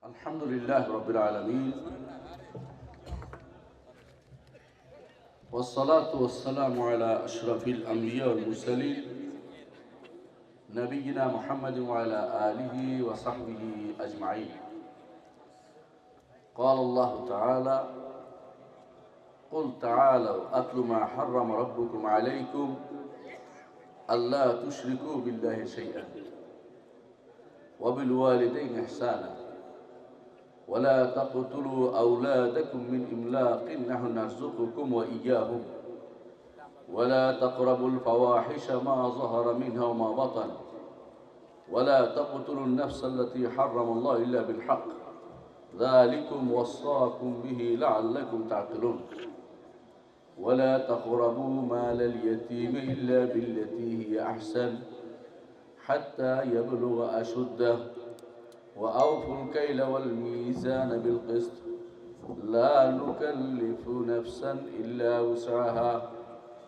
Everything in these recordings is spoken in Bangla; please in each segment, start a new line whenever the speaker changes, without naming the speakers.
الحمد لله رب العالمين والصلاة والسلام على أشرف الأنبياء والمرسلين نبينا محمد وعلى آله وصحبه أجمعين. قال الله تعالى: قل تعالوا أتل ما حرم ربكم عليكم ألا تشركوا بالله شيئا وبالوالدين إحسانا ولا تقتلوا أولادكم من إملاق نحن نرزقكم وإياهم ولا تقربوا الفواحش ما ظهر منها وما بطن ولا تقتلوا النفس التي حرم الله إلا بالحق ذلكم وصاكم به لعلكم تعقلون ولا تقربوا مال اليتيم إلا بالتي هي أحسن حتى يبلغ أشده وأوفوا الكيل والميزان بالقسط لا نكلف نفسا إلا وسعها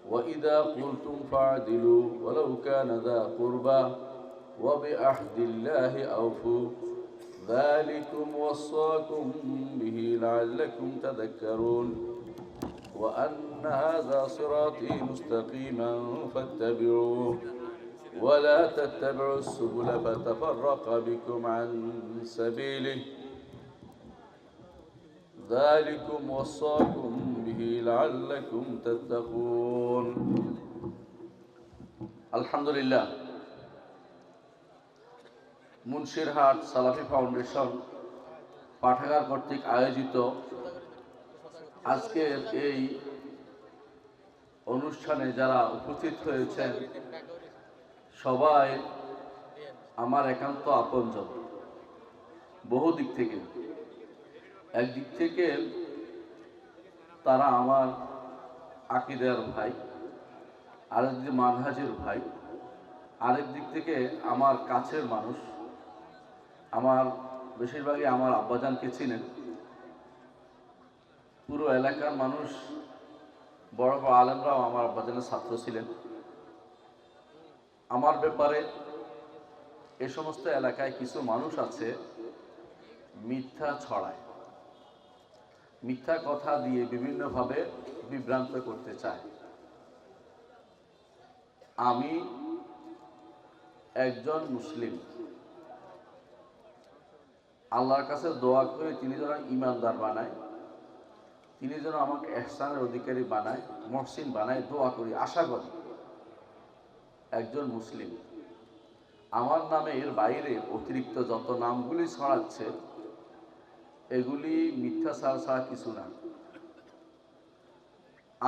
وإذا قلتم فاعدلوا ولو كان ذا قربى وبعهد الله أوفوا ذلكم وصاكم به لعلكم تذكرون وأن هذا صراطي مستقيما فاتبعوه ولا تتبعوا السبل فتفرق بكم عن سبيله ذلكم وصاكم به لعلكم تتقون. আলহামদুলিল্লাহ, মুন্সিরহাট সালাফি ফাউন্ডেশন পাঠাগার কর্তৃক আয়োজিত আজকের এই অনুষ্ঠানে যারা উপস্থিত হয়েছেন সবাই আমার একান্ত আপনজন। বহু দিক থেকে, একদিক থেকে তারা আমার আকীদার ভাই, আরেক দিকে মানহাজের ভাই, আরেক দিক থেকে আমার কাছের মানুষ। আমার বেশিরভাগই আমার আব্বাজানকে চিনেন। পুরো এলাকার মানুষ, বড় বড় আলেমরাও আমার আব্বাজানের ছাত্র ছিলেন। আমার ব্যাপারে এ সমস্ত এলাকায় কিছু মানুষ আছে মিথ্যা ছড়ায়, মিথ্যা কথা দিয়ে বিভিন্নভাবে বিভ্রান্ত করতে চায়। আমি একজন মুসলিম, আল্লাহর কাছে দোয়া করে তিনি যেন ইমানদার বানায়, তিনি যেন আমাকে ইহসানের অধিকারী বানায়, মহসিন বানায়, দোয়া করি, আশা করি। একজন মুসলিম আমার নামে এর বাইরে অতিরিক্ত যত নামগুলি ছড়াচ্ছে এগুলি মিথ্যা ছাড়া কিছু না।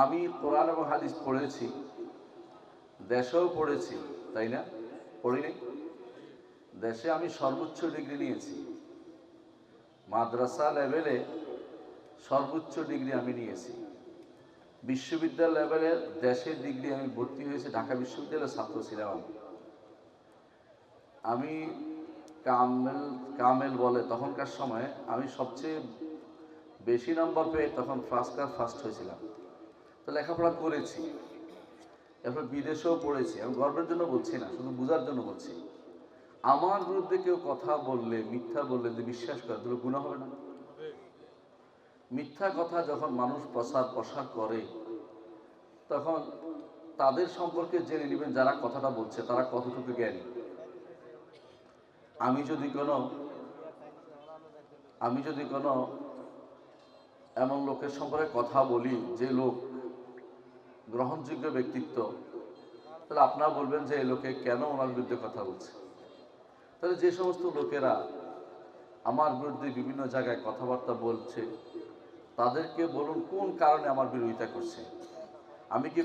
আমি কোরআন এবং হাদিস পড়েছি, দেশেও পড়েছি, তাই না? পড়িনি? দেশে আমি সর্বোচ্চ ডিগ্রি নিয়েছি, মাদ্রাসা লেভেলে সর্বোচ্চ ডিগ্রি আমি নিয়েছি। বিশ্ববিদ্যালয় লেভেলের দেশের ডিগ্রি আমি ভর্তি হয়েছি, ঢাকা বিশ্ববিদ্যালয়ের ছাত্র ছিলাম। আমি কামেল বলে তখনকার সময় আমি সবচেয়ে বেশি নম্বর পেয়ে তখন ফার্স্ট হয়েছিলাম। তো লেখাপড়া করেছি, এরপর বিদেশেও পড়েছি। আমি গর্বের জন্য বলছি না, শুধু বোঝার জন্য বলছি। আমার বিরুদ্ধে কেউ কথা বললে, মিথ্যা বললে যদি বিশ্বাস করে তাহলে গুনাহ হবে না? মিথ্যা কথা যখন মানুষ প্রসার করে তখন তাদের সম্পর্কে জেনে নেবেন যারা কথাটা বলছে তারা কতটুকু জ্ঞানী। আমি যদি কোনো এমন লোকের সম্পর্কে কথা বলি যে লোক গ্রহণযোগ্য ব্যক্তিত্ব, তাহলে আপনারা বলবেন যে এই লোকে কেন ওনার বিরুদ্ধে কথা বলছে। তাহলে যে সমস্ত লোকেরা আমার বিরুদ্ধে বিভিন্ন জায়গায় কথাবার্তা বলছে তাদেরকে বলুন কোন কারণে আমার বিরোধিতা করছে। আমি কি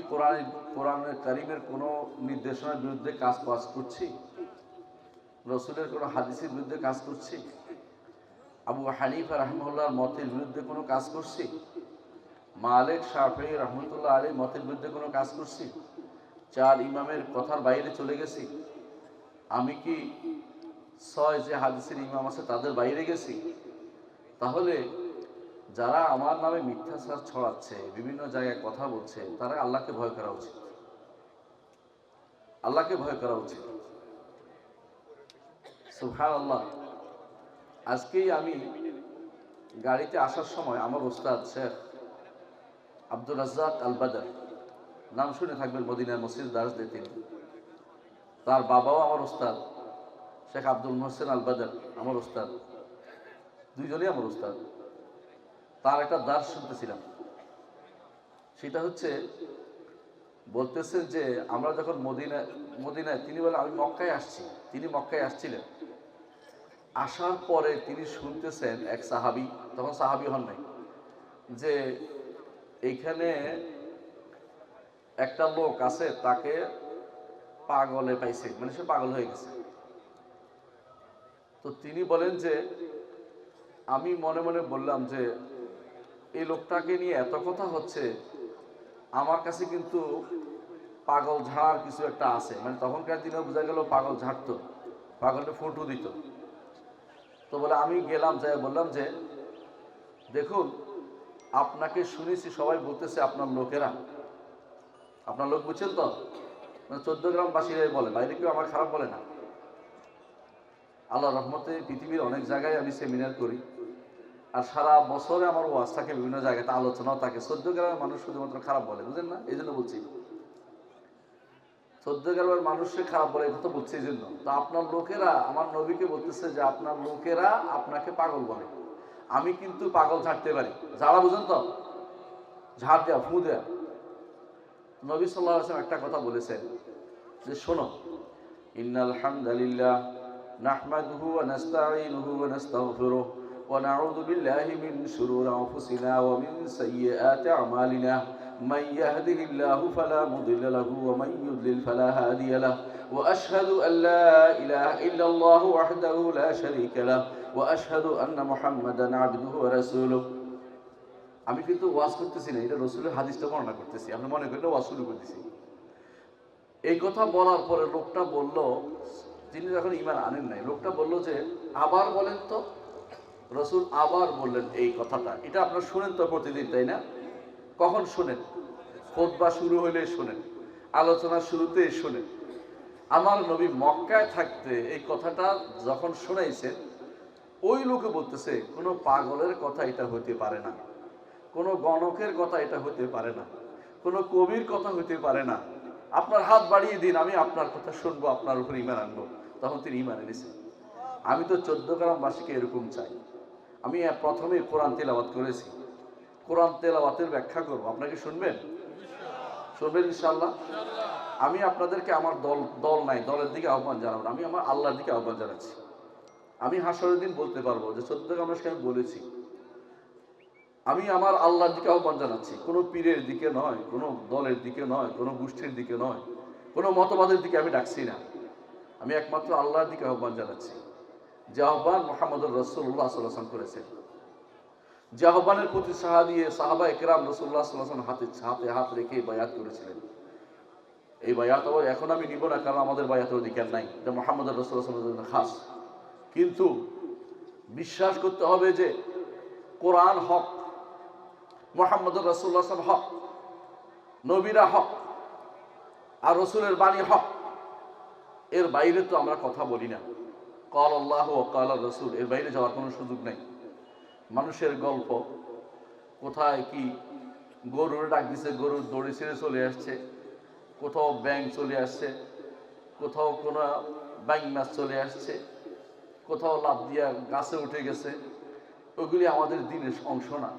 কোরআনের কারিমের কোনো নির্দেশনার বিরুদ্ধে কাজ করছি? রসুলের কোনো হাদিসের বিরুদ্ধে কাজ করছি? আবু হানিফা রাহিমাহুল্লাহর মতের বিরুদ্ধে কোনো কাজ করছি? মালিক শাফিঈ রাহমাতুল্লাহ আলাইহির মতের বিরুদ্ধে কোনো কাজ করছি? চার ইমামের কথার বাইরে চলে গেছি? আমি কি 6 যে হাদিসের ইমাম আছে তাদের বাইরে গেছি? তাহলে যারা আমার নামে মিথ্যাচার ছড়াচ্ছে, বিভিন্ন জায়গায় কথা বলছে, তারা আল্লাহকে ভয় করা উচিত। আল্লাহকে ভয় করা উচিত। সুবহানাল্লাহ। আজকেই আমি গাড়িতে আসার সময় আমার ওস্তাদ শেখ আব্দুর রাজ্জাক আল বাদর, নাম শুনে থাকবেন, মদিনার মসজিদ দাস দিয়ে তিনি, তার বাবাও আমার ওস্তাদ শেখ আব্দুল মোহসেন আল বাদর আমার ওস্তাদ, দুইজনই আমার ওস্তাদ। তার একটা দাস শুনতেছিলাম, সেটা হচ্ছে বলতেছেন যে আমরা যখন মদিনায় তিনি বলে আমি মক্কায় আসছি, তিনি মক্কায় আসছিলেন, আসার পরে তিনি শুনতেছেন এক সাহাবী, তখন সাহাবী হন নাই, যে এইখানে একটা লোক আছে তাকে পাগলে পাইছে, মানে সে পাগল হয়ে গেছে। তো তিনি বলেন যে আমি মনে মনে বললাম যে এই লোকটাকে নিয়ে এত কথা হচ্ছে, আমার কাছে কিন্তু পাগল ঝাড়ার কিছু একটা আছে, মানে তখনকার দিনে বোঝা গেল পাগল ঝাড়তো, পাগলটা ফুটু দিত। তো বলে আমি গেলাম, যাই বললাম যে দেখুন আপনাকে শুনেছি সবাই বলতেছে আপনার লোকেরা, আপনার লোক বুঝছেন তো, মানে 14 গ্রামবাসীরাই বলে, বাইরে কেউ আমার খারাপ বলে না। আল্লাহ রহমতে পৃথিবীর অনেক জায়গায় আমি সেমিনার করি, আর সারা বছরে আমার ওয়াজ থাকে, বিভিন্ন জায়গাতে আলোচনাও থাকে। 14 গ্রামের মানুষ শুধুমাত্র খারাপ বলে, বুঝেন না, এই জন্য বলছি 14 গ্রামের মানুষকে খারাপ বলে, এটা তো বলছি এই জন্য। তো আপনার লোকেরা আমার নবীকে বলতেছে যে আপনার লোকেরা আপনাকে পাগল বলে, আমি কিন্তু পাগল ঝাড়তে পারি, যারা বুঝেন তো, ঝাড় দেয়া, ফু দেয়া। নবী সাল্লাল্লাহু আলাইহি ওয়াসাল্লাম একটা কথা বলেছেন যে শোনো, ইন্নাল হামদালিল্লাহ নাহমাদুহু ওয়া নাস্তাঈনুহু ওয়া নাস্তাগফিরুহু ওয়া নাউযু বিল্লাহি মিন শুরুরি আনফুসিনা ওয়া মিন সাইয়্যাতি আমালিনা মান ইয়াহদিহিল্লাহু ফালা মুদিল্লা লাহু ওয়া মান ইউদ্লিল ফালা হাদিয়া লাহু ওয়া আশহাদু আল লা ইলাহা ইল্লাল্লাহু ওয়াহদাহু লা শারীকা লাহু ওয়া আশহাদু আন্না মুহাম্মাদান আবদুহু ওয়া রাসূলুহু। আমি কিন্তু ওয়াজ করতেছি না, এটা রাসূলের হাদিসটা বর্ণনা করতেছি, আপনি মনে করেন ওয়াজ শুরু করতেছি। এই কথা বলার পরে লোকটা বলল, যিনি যখন ঈমান আনেন নাই, লোকটা বলল যে আবার বলেন তো। রাসূল আবার বললেন এই কথাটা, এটা আপনারা শুনেন তো প্রতিদিন, তাই না? কখন শুনেন? খুতবা শুরু হইলে শোনেন, আলোচনা শুরুতে শোনেন। আমার নবী মক্কায় থাকতে এই কথাটা যখন শোনাইছে, ওই লোকে বলতেছে কোনো পাগলের কথা এটা হইতে পারে না, কোনো গণকের কথা এটা হইতে পারে না, কোনো কবির কথা হইতে পারে না, আপনার হাত বাড়িয়ে দিন, আমি আপনার কথা শুনবো, আপনার উপর ঈমান আনবো। তখন তিনি ঈমান এনেছেন। আমি তো 14 গ্রামবাসীকে এরকম চাই। আমি প্রথমে কোরআন তেলাওয়াত করেছি, কোরআন তেলাওয়াতের ব্যাখ্যা করবো, আপনাকে শুনবেন? শুনবেন ইনশাআল্লাহ। আমি আপনাদেরকে আমার দল নাই, দলের দিকে আহ্বান জানাবো না, আমি আমার আল্লাহর দিকে আহ্বান জানাচ্ছি। আমি হাসরের দিন বলতে পারবো যে 14 গ্রামবাসীকে আমি বলেছি, আমি আমার আল্লাহর দিকে আহ্বান জানাচ্ছি, কোনো পীরের দিকে নয়, কোনো দলের দিকে নয়, কোনো গোষ্ঠীর দিকে নয়, কোনো মতবাদের দিকে আমি ডাকছি না। আমি একমাত্র আল্লাহর দিকে আহ্বান জানাচ্ছি, যে আহ্বান মুহাম্মদুর রাসূলুল্লাহ সাল্লাল্লাহু আলাইহি ওয়াসাল্লাম করেছেন, যে আহ্বানের প্রতি সাড়া দিয়ে সাহাবায়ে কেরাম রাসূলুল্লাহ সাল্লাল্লাহু আলাইহি ওয়াসাল্লাম হাতে হাত রেখে বায়াত করেছিলেন। এই বায়াত এখন আমি নিব না, কারণ আমাদের বায়াতের অধিকার নাই, এটা মুহাম্মদুর রাসূলুল্লাহ সাল্লাল্লাহু আলাইহি ওয়াসাল্লামের খাস। কিন্তু বিশ্বাস করতে হবে যে কোরআন হক, মুহাম্মদুর রাসূলুল্লাহ সাল্লাল্লাহু আলাইহি ওয়াসাল্লাম হক, নবীরা হক, আর রাসূলের বাণী হক। এর বাইরে তো আমরা কথা বলি না, ক্বাল আল্লাহ ওয়া ক্বাল রাসূল, এর বাইরে যাওয়ার কোনো সুযোগ নেই। মানুষের গল্প, কোথায় কি গরুর ডাক দিছে, গরুর দড়ি ছেড়ে চলে আসছে, কোথাও ব্যাঙ চলে আসছে, কোথাও কোনো ব্যাঙ মাছ চলে আসছে, কোথাও লাফ দিয়া গাছে উঠে গেছে, ওইগুলি আমাদের দিনের অংশ না।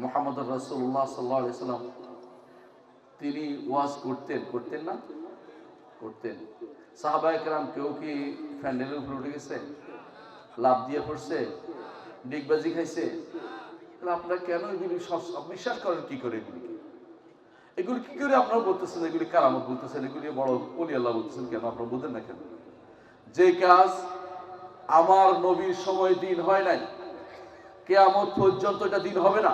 মুহাম্মদুর রাসূলুল্লাহ সাল্লাল্লাহু আলাইহি ওয়াসাল্লাম তিনি ওয়াজ করতেন না? করতেন। সাহাবায়ে কেরাম কেউ কি ফ্যান্ডেলের উপরে উঠে গেছে, লাফ দিয়ে পড়ছে, ডিগবাজি খাইছে? তাহলে আপনারা কেন এগুলি বিশ্বাস করেন? কি করে এগুলি কি করে আপনারা বলতেছেন এগুলি কারামত বলতেছেন, এগুলি বড় ওলি আল্লাহ বলতেছেন? কেন আপনারা বুঝেন না কেন? যে কাজ আমার নবীর সময় দিন হয় নাই, কিয়ামত পর্যন্ত এটা দিন হবে না।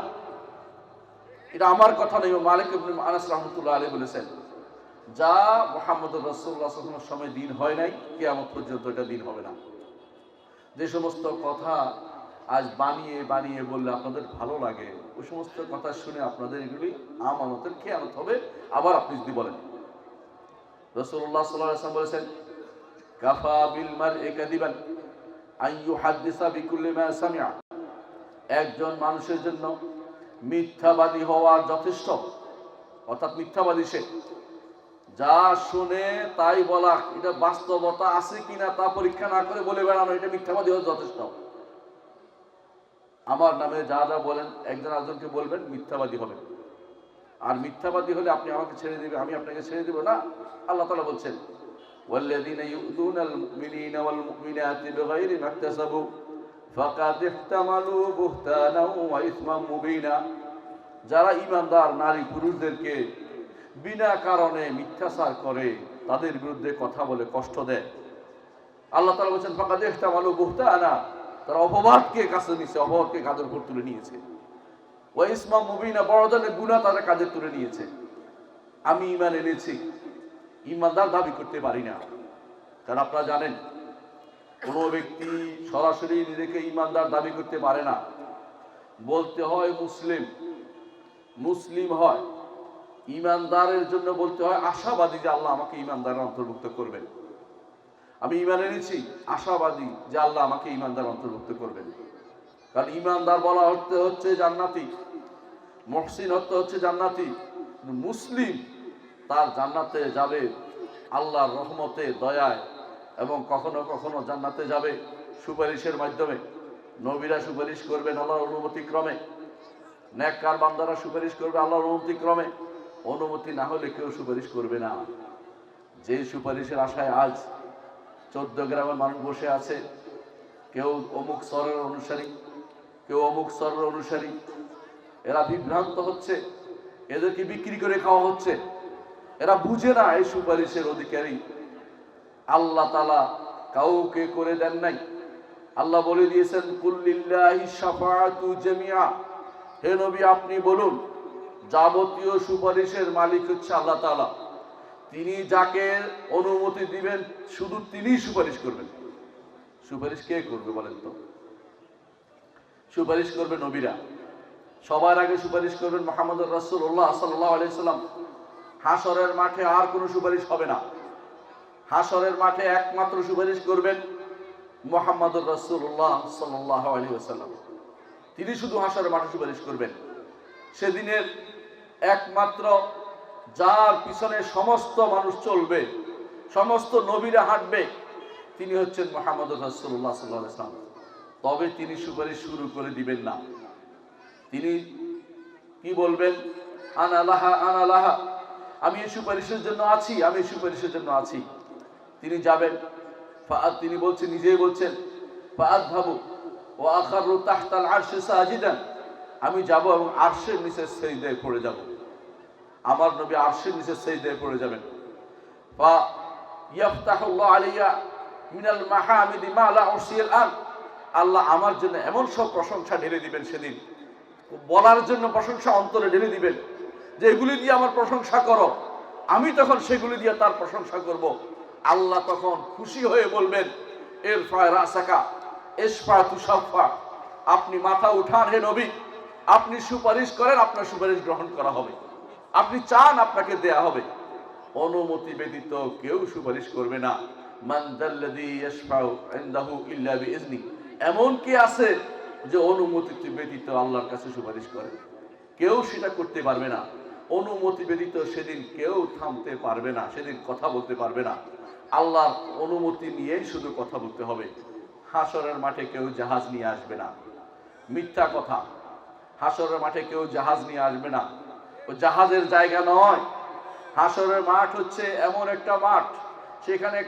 এটা আমার কথা নয়, মালিক ইবনে আনাস রাহমাতুল্লাহ আলাইহি বলেছেন, যা মুহাম্মদুর রাসূলুল্লাহ সাল্লাল্লাহু আলাইহি ওয়াসাল্লামের সময় দিন হয় নাই, কিয়ামত পর্যন্ত এটা দিন হবে না। যে সমস্ত কথা আজ বানিয়ে বানিয়ে বললে আপনাদের ভালো লাগে, ওই সমস্ত কথা শুনে আপনাদের এগুলি আমানতের খেয়ানত হবে। আবার আপনি যদি বলেন, রাসূলুল্লাহ সাল্লাল্লাহু আলাইহি ওয়াসাল্লাম বলেছেন, কাফা বিল মারই কাযিবান আইয়ুহাদ্দিসা বিকুল্লি মা সামিআ, একজন মানুষের জন্য মিথ্যাবাদী হওয়া যথেষ্ট। অর্থাৎ মিথ্যাবাদী সে যা শুনে তাই বলা, এটা বাস্তবতা আছে কিনা তা পরীক্ষা না করে বলে বেড়ানো, এটা মিথ্যাবাদী হওয়া যথেষ্ট। আমার নামে যা যা বলেন একজন আরেকজনকে বলবেন, মিথ্যাবাদী হবেন। আর মিথ্যাবাদী হলে আপনি আমাকে ছেড়ে দিবেন, আমি আপনাকে ছেড়ে দিব না। আল্লাহ তাআলা বলছেন, ওয়াল্লাযীনা ইউযুনাল মুমিনিনা ওয়াল মুমিনাতি বিগাইরি মাকতাসাবু ফাকাদ ইহতামালু বুহতানাও ওয়া ইসমান মুবিনা। যারা ঈমানদার নারী পুরুষদেরকে বিনা কারণে মিথ্যাচার করে, তাদের বিরুদ্ধে কথা বলে কষ্ট দেয়, আল্লাহ তাআলা বলছেন ফাকাদ ইহতামালু বুহতানা, তারা অপবাদকে কাছে নিয়েছে, অপবাদকে কাঁধের উপর তুলে নিয়েছে। ওয়া ইসমান মুবিনা, বড় ধরনের গুনাহ তারা কাঁধে তুলে নিয়েছে। আমি ঈমান এনেছি, ঈমানদার দাবি করতে পারি না। কারণ আপনারা জানেন, কোনো ব্যক্তি সরাসরি নিজেকে ঈমানদার দাবি করতে পারে না। বলতে হয় মুসলিম, মুসলিম হয়। ঈমানদারের জন্য বলতে হয় আশাবাদী যে আল্লাহ আমাকে ঈমানদারের অন্তর্ভুক্ত করবেন। আমি ঈমান এনেছি, আশাবাদী যে আল্লাহ আমাকে ঈমানদার অন্তর্ভুক্ত করবেন। কারণ ঈমানদার বলা হচ্ছে জান্নাতি, মুহসিন হচ্ছে জান্নাতি। মুসলিম তার জান্নাতে যাবে আল্লাহর রহমতে, দয়ায়, এবং কখনো কখনো জান্নাতে যাবে সুপারিশের মাধ্যমে। নবীরা সুপারিশ করবেন আল্লাহর অনুমতি ক্রমে, নেককার বান্দারা সুপারিশ করবে আল্লাহর অনুমতি ক্রমে। অনুমতি না হলে কেউ সুপারিশ করবে না। যে সুপারিশের আশায় আজ 14 গ্রামের মানুষ বসে আছে, কেউ অমুক স্তরের অনুসারী, কেউ অমুক স্তরের অনুসারী, এরা বিভ্রান্ত হচ্ছে, এদেরকে বিক্রি করে খাওয়া হচ্ছে। এরা বুঝে না এই সুপারিশের অধিকারী আল্লাহ তাআলা কাউকে করে দেন নাই। আল্লাহ বলে দিয়েছেন, কুল্লিল্লাহি শাফাআতু জামিআ, হে নবী আপনি বলুন যাবতীয় সুপারিশের মালিক হচ্ছে আল্লাহ তাআলা। তিনি যাকে অনুমতি দিবেন শুধু তিনিই সুপারিশ করবেন। সুপারিশ কে করবে বলেন তো? সুপারিশ করবে নবীরা। সবার আগে সুপারিশ করবেন মুহাম্মদুর রাসূলুল্লাহ সাল্লাল্লাহু আলাইহি সাল্লাম। হাসরের মাঠে আর কোনো সুপারিশ হবে না। হাসরের মাঠে একমাত্র সুপারিশ করবেন মুহাম্মদুর রাসূলুল্লাহ সাল্লাল্লাহু আলাইহি ওয়াসাল্লাম। তিনি শুধু হাসরের মাঠে সুপারিশ করবেন। সেদিনের একমাত্র যার পিছনে সমস্ত মানুষ চলবে, সমস্ত নবীরা হাঁটবে, তিনি হচ্ছেন মুহাম্মদুর রাসূলুল্লাহ সাল্লাল্লাহু আলাইহি ওয়াসাল্লাম। তবে তিনি সুপারিশ শুরু করে দিবেন না। তিনি কি বলবেন? আনা লাহা, আনা লাহা, আমি এই সুপারিশের জন্য আছি, আমি এই সুপারিশের জন্য আছি। তিনি যাবেন, তিনি বলছেন, নিজেই বলছেন, ফাআযহাবু ওয়া আখারু তাহতাল আরশি সাজিদান, আমি যাব এবং আরশের নিচে সিজদায় পড়ে যাব। আমার নবী আরশের নিচে সিজদায় পড়ে যাবেন। ফা ইয়াফতাহুল্লাহু আলাইয়া মিনাল মাহামিদি মা লা উসিল আন, আল্লাহ আমার জন্য এমন সব প্রশংসা ঢেলে দিবেন, সেদিন বলার জন্য প্রশংসা অন্তরে ঢেলে দিবেন যে এগুলি দিয়ে আমার প্রশংসা করো। আমি তখন সেগুলি দিয়ে তার প্রশংসা করব। আল্লাহ তখন খুশি হয়ে বলবেন, ইরফা রাসাকা ইশফা তুশাফা, আপনি মাথা উঠান হে নবী, আপনি সুপারিশ করেন, আপনার সুপারিশ গ্রহণ করা হবে। আপনি চান, আপনাকে দেয়া হবে। অনুমতি ব্যতীত কেউ সুপারিশ করবে না। মান যাল্লাযী ইয়াশফাউ ইনদাহু ইল্লা বিইজনি, এমন কি আছে যে অনুমতি ব্যতীত আল্লাহর কাছে সুপারিশ করে? কেউ সেটা করতে পারবে না। অনুমতি ব্যতীত সেদিন কেউ থামতে পারবে না, সেদিন কথা বলতে পারবে না। আল্লাহর অনুমতি নিয়েই শুধু কথা বলতে হবে। হাসরের মাঠে কেউ জাহাজ নিয়ে আসবে না, মিথ্যা কথা। হাসরের মাঠে কেউ জাহাজ নিয়ে আসবে না, ও জাহাজের জায়গা নয়। হাসরের মাঠ হচ্ছে এমন একটা মাঠ, সেখানে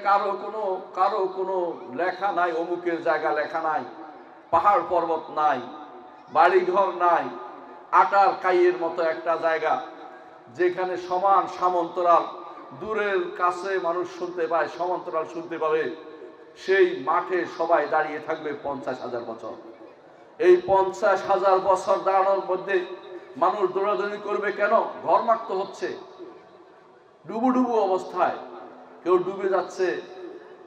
কারো কোনো লেখা নাই, অমুকের জায়গা লেখা নাই, পাহাড় পর্বত নাই, বাড়িঘর নাই, আটার কাইয়ের মতো একটা জায়গা যেখানে সমান সমান্তরাল, দূরের কাছে মানুষ শুনতে পায়, সমান্তরাল শুনতে পাবে। সেই মাঠে সবাই দাঁড়িয়ে থাকবে 50,000 বছর। এই 50,000 বছর দাঁড়ানোর মধ্যে মানুষ দৌড়াদৌড়ি করবে কেন? ঘরমাক্ত হচ্ছে, ডুবুডুবু অবস্থায়। কেউ ডুবে যাচ্ছে,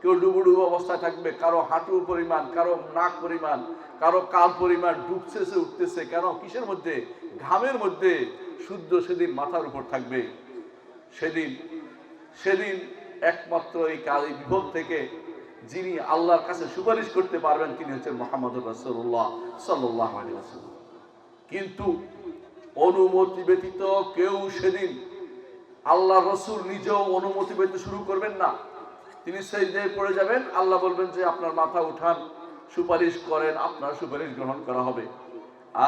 কেউ ডুবুডুবু অবস্থায় থাকবে, কারো হাঁটু পরিমাণ, কারো নাক পরিমাণ, কারো কাঁধ পরিমাণ ডুবতেছে, উঠতেছে। কেন? কিসের মধ্যে? ঘামের মধ্যে। শুদ্ধ সেদিন মাথার উপর থাকবে। সেদিন একমাত্র এই বিপদ থেকে যিনি আল্লাহর কাছে সুপারিশ করতে পারবেন তিনি হচ্ছেন মুহাম্মদুর রাসূলুল্লাহ সাল্লাল্লাহু আলাইহি ওয়াসাল্লাম। কিন্তু অনুমতি ব্যতীত কেউ সেদিন আল্লাহ রসুল নিজেও অনুমতি পেতে শুরু করবেন না। তিনি সিজদায় পড়ে যাবেন, আল্লাহ বলবেন যে আপনার মাথা উঠান, সুপারিশ করেন, আপনার সুপারিশ গ্রহণ করা হবে।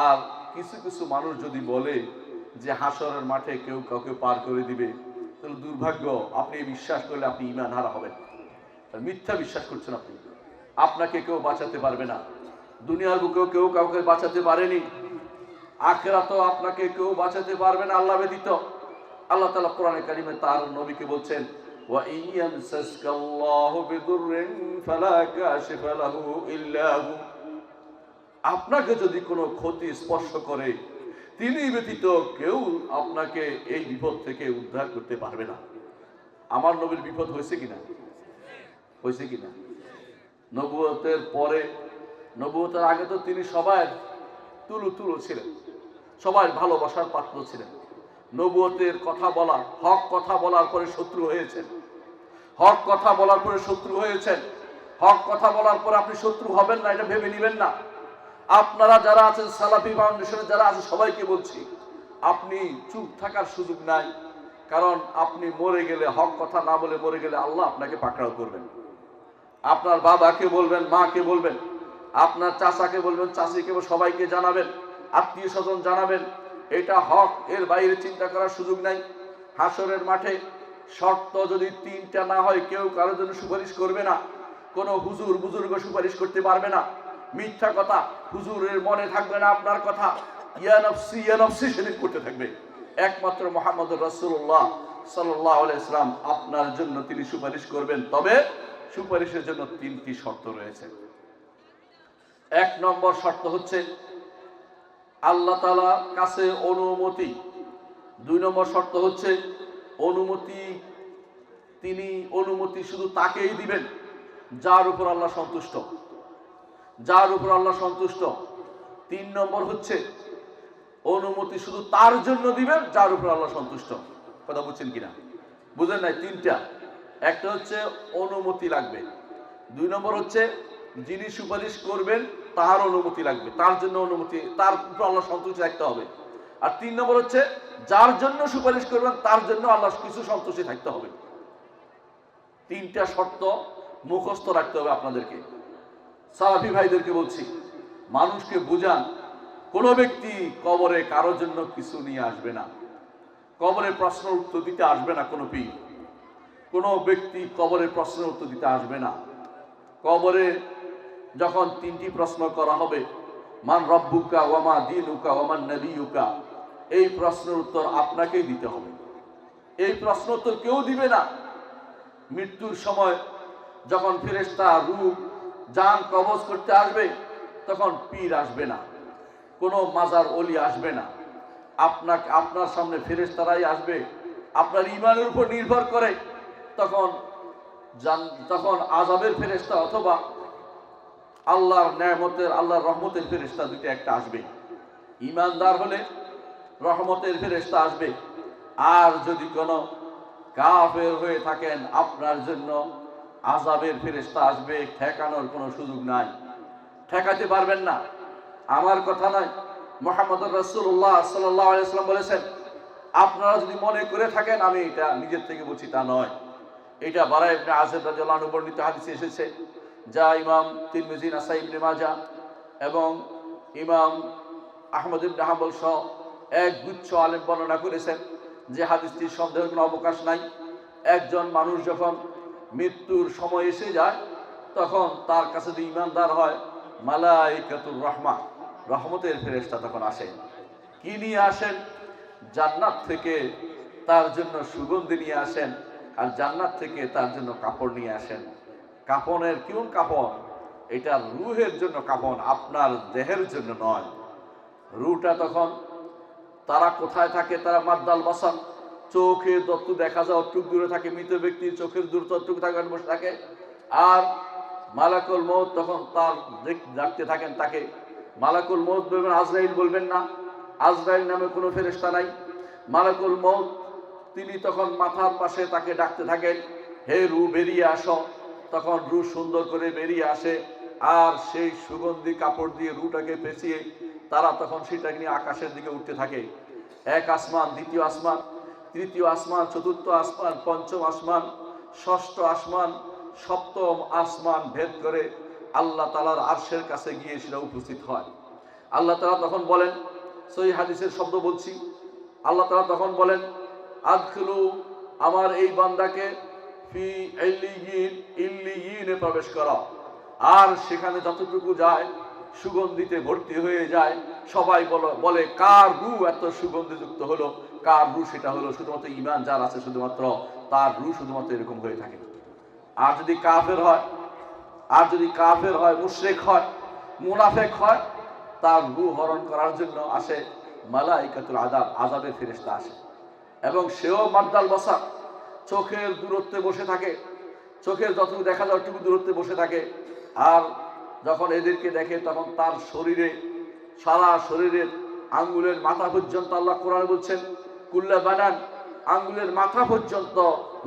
আর কিছু কিছু মানুষ যদি বলে যে হাসরের মাঠে কেউ কাউকে পার করে দিবে, তাহলে দুর্ভাগ্য, আপনি বিশ্বাস করলে আপনি ঈমান হারা হবেন। মিথ্যা বিশ্বাস করছেন আপনি। আপনাকে কেউ বাঁচাতে পারবে না। দুনিয়ার বুকেও কেউ কাউকে বাঁচাতে পারেনি, আখিরাতেও আপনাকে কেউ বাঁচাতে পারবে না আল্লাহ ব্যতীত। আল্লাহ তাআলা কোরআনে কারিমে তার নবীকে বলছেন, ওয়া ইয়ামসাসকাল্লাহু বিদুররিন ফালা কাশিফা লাহু ইল্লা হু। আপনাকে যদি কোনো ক্ষতি স্পর্শ করে, তিনি ব্যতীত কেউ আপনাকে এই বিপদ থেকে উদ্ধার করতে পারবে না। আমার নবীর বিপদ হয়েছে কিনা? হয়েছে কিনা? নবুয়তের পরে, নবুয়তের আগে তো তিনি সবার তুলু ছিলেন, সবাই ভালোবাসার পাত্র ছিলেন। নবুয়তের কথা বলা, হক কথা বলার পরে শত্রু হয়েছেন, হক কথা বলার পরে শত্রু হয়েছেন। হক কথা বলার পরে আপনি শত্রু হবেন না, এটা ভেবে নেবেন না। আপনারা যারা আছেন সালাফি ফাউন্ডেশনে যারা আছে সবাইকে বলছি, আপনি চুপ থাকার সুযোগ নাই। কারণ আপনি মরে গেলে, হক কথা না বলে মরে গেলে আল্লাহ আপনাকে পাকড়াও করবেন। আপনার বাবাকে বলবেন, মাকে বলবেন, আপনার চাচাকে বলবেন, চাচিকে, সবাইকে জানাবেন, আত্মীয় স্বজন জানাবেন। এটা হক, এর বাইরে চিন্তা করার সুযোগ নাই। হাসরের মাঠে শর্ত যদি তিনটা না হয়, কেউ কারোর জন্য সুপারিশ করবে না। কোনো হুজুর বুজুর্গ সুপারিশ করতে পারবে না। মিথ্যা কথা, হুজুরের মনে থাকবে না আপনার কথা, ইয়া নফসি সেদিন করতে থাকবে। একমাত্র মুহাম্মদুর রাসূলুল্লাহ সাল্লাল্লাহু আলাইহি ওয়াসাল্লাম আপনার জন্য তিনি সুপারিশ করবেন। তবে সুপারিশের জন্য তিনটি শর্ত রয়েছে। এক নম্বর শর্ত হচ্ছে আল্লাহ তাআলার কাছে অনুমতি। দুই নম্বর শর্ত হচ্ছে তিনি অনুমতি শুধু তাকেই দিবেন যার উপর আল্লাহ সন্তুষ্ট, যার উপর আল্লাহ সন্তুষ্ট। তিন নম্বর হচ্ছে অনুমতি শুধু তার জন্য দিবেন যার উপর আল্লাহ সন্তুষ্ট। কথা বুঝছেন কিনা? বুঝেন নাই? তিনটা। একটা হচ্ছে অনুমতি লাগবে, দুই নম্বর হচ্ছে যিনি সুপারিশ করবেন তার অনুমতি লাগবে, তার জন্য অনুমতি, তার উপর আল্লাহ সন্তুষ্ট থাকতে হবে। আর তিন নম্বর হচ্ছে যার জন্য সুপারিশ করবেন তার জন্য আল্লাহ কিছু সন্তুষ্টি থাকতে হবে। তিনটা শর্ত মুখস্থ রাখতে হবে আপনাদেরকে। সালাফি ভাইদেরকে বলছি, মানুষকে বুঝান, কোন ব্যক্তি কবরে কারোর জন্য কিছু নিয়ে আসবে না, কবরে প্রশ্ন উত্তর দিতে আসবে না। কোনো পীর, কোনো ব্যক্তি কবরে প্রশ্নের উত্তর দিতে আসবে না। কবরে যখন তিনটি প্রশ্ন করা হবে, মান রব্বুকা ওয়া মা দীনুকা ওয়া মান নবিয়ুকা, এই প্রশ্নের উত্তর আপনাকেই দিতে হবে। এই প্রশ্ন উত্তর কেউ দিবে না। মৃত্যুর সময় যখন ফেরেশতা রূহ জান কবজ করতে আসবে, তখন পীর আসবে না, কোনো মাজার ওলি আসবে না। আপনার সামনে ফেরেশতারাই আসবে, আপনার ঈমানের উপর নির্ভর করে। তখন আযাবের ফেরেশতা অথবা আল্লাহর নেয়ামতের, আল্লাহর রহমতের ফেরেশতা দুটো একটা আসবে। ঈমানদার হলে রহমতের ফেরেশতা আসবে, আর যদি কোনো কাফের হয়ে থাকেন আপনার জন্য আযাবের ফেরেশতা আসবে। ঠেকানোর কোনো সুযোগ নাই, ঠেকাতে পারবেন না। আমার কথা নয়, মুহাম্মদুর রাসূলুল্লাহ সাল্লাল্লাহু আলাইহি ওয়াসাল্লাম বলেছেন, আপনারা যদি মনে করে থাকেন আমি এটা নিজের থেকে বলছি, তা নয়। এটা বারা ইবনে আযিব রাদিয়াল্লাহু আনহু বর্ণিত হাদিসে এসেছে, যা ইমাম তিরমিজি, নাসাই, ইবনে মাজাহ এবং ইমাম আহমদ ইবনে হাম্বল সহ এক গুচ্ছ আলেম বর্ণনা করেছেন যে হাদিসটির সন্দেহের কোনো অবকাশ নাই। একজন মানুষ যখন মৃত্যুর সময় এসে যায়, তখন তার কাছে যদি ঈমানদার হয়, মালাইকাতুর রাহমাহ, রহমতের ফেরেশতা তখন আসেন। কি নিয়ে আসেন? জান্নাত থেকে তার জন্য সুগন্ধি নিয়ে আসেন, আর জান্নাত থেকে তার জন্য কাপড় নিয়ে আসেন। কাফনের কোন কাপড়? এটা রূহের জন্য কাফন, আপনার দেহের জন্য নয়। রূহটা তখন তারা কোথায় থাকে? তারা মাদ্দাল বাসার, চোখের দত্ত দেখা যায় অটুক দূরে থাকে, মৃত ব্যক্তির চোখের দূর তটুক থাকেন বসে থাকে। আর মালাকুল মউত তখন তার ডাকতে থাকেন তাকে। মালাকুল মউত বলবেন, আজরাইল বলবেন না, আজরাইল নামে কোনো ফেরেশতা নাই। মালাকুল মউত তিনি তখন মাথার পাশে তাকে ডাকতে থাকেন, হে রূহ বেরিয়ে আসো। তখন রু সুন্দর করে বেরিয়ে আসে, আর সেই সুগন্ধি কাপড় দিয়ে রুটাকে পেঁচিয়ে তারা তখন সেটাকে নিয়ে আকাশের দিকে উঠতে থাকে। এক আসমান, দ্বিতীয় আসমান, তৃতীয় আসমান, চতুর্থ আসমান, পঞ্চম আসমান, ষষ্ঠ আসমান, সপ্তম আসমান ভেদ করে আল্লাহ তাআলার আরশের কাছে গিয়ে সেটা উপস্থিত হয়। আল্লাহ তাআলা তখন বলেন, সহিহ হাদিসের শব্দ বলছি, আল্লাহ তাআলা তখন বলেন, আদখিলু, আমার এই বান্দাকে ফি ইল্লিয়িন, ইল্লিয়িনে প্রবেশ করা। আর সেখানে যতটুকু যায় সুগন্ধিতে ভর্তি হয়ে যায়। সবাই বলে কার রু এত সুগন্ধিযুক্ত হলো, কার রু সেটা হলো শুধুমাত্র ঈমান যার আছে শুধুমাত্র তার রু শুধুমাত্র এরকম হয়ে থাকে। আর যদি কাফের হয়, মুশরিক হয়, মুনাফিক হয়, তার রু হরণ করার জন্য আসে মালাইকাতুল আযাব, আযাবের ফেরেশতা আসে, এবং সেও মাদ্দাল বাসার, চোখের দূরত্বে বসে থাকে, চোখের যতটুকু দেখা যায় ওটুকু দূরত্বে বসে থাকে। আর যখন এদেরকে দেখে তখন তার শরীরে, সারা শরীরের আঙ্গুলের মাথা পর্যন্ত, আল্লাহ কোরআনে বলছেন কুল্লা বানান, আঙ্গুলের মাথা পর্যন্ত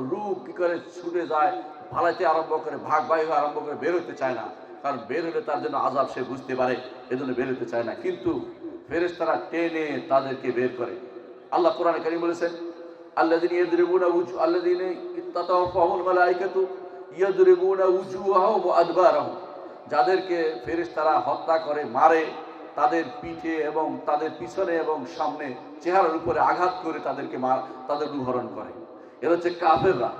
রু কি করে ছুটে যায়, ভালাইতে আরম্ভ করে, ভাগ বাই হয়ে আরম্ভ করে, বের হতে চায় না। কারণ বের হলে তার জন্য আযাব সে বুঝতে পারে, এজন্য বের হতে চায় না। কিন্তু ফেরেশতারা টেনে তাদেরকে বের করে। আল্লাহ কোরআনে কারীম বলেছেন, আল্লাযীনা ইয়াদরিবুনা আল্লাযীনা ইত্তাতাওয়াফাহুল মালায়েকাতু ইয়াদরিবুনা উজুহাহুম ওয়া আদবারাহুম, যাদেরকে ফেরেশতারা হত্যা করে, মারে, তাদের পিঠে এবং তাদের পিছনে এবং সামনে চেহারার উপরে আঘাত করে তাদের রূহরণ করে। এরা হচ্ছে কাফেররা।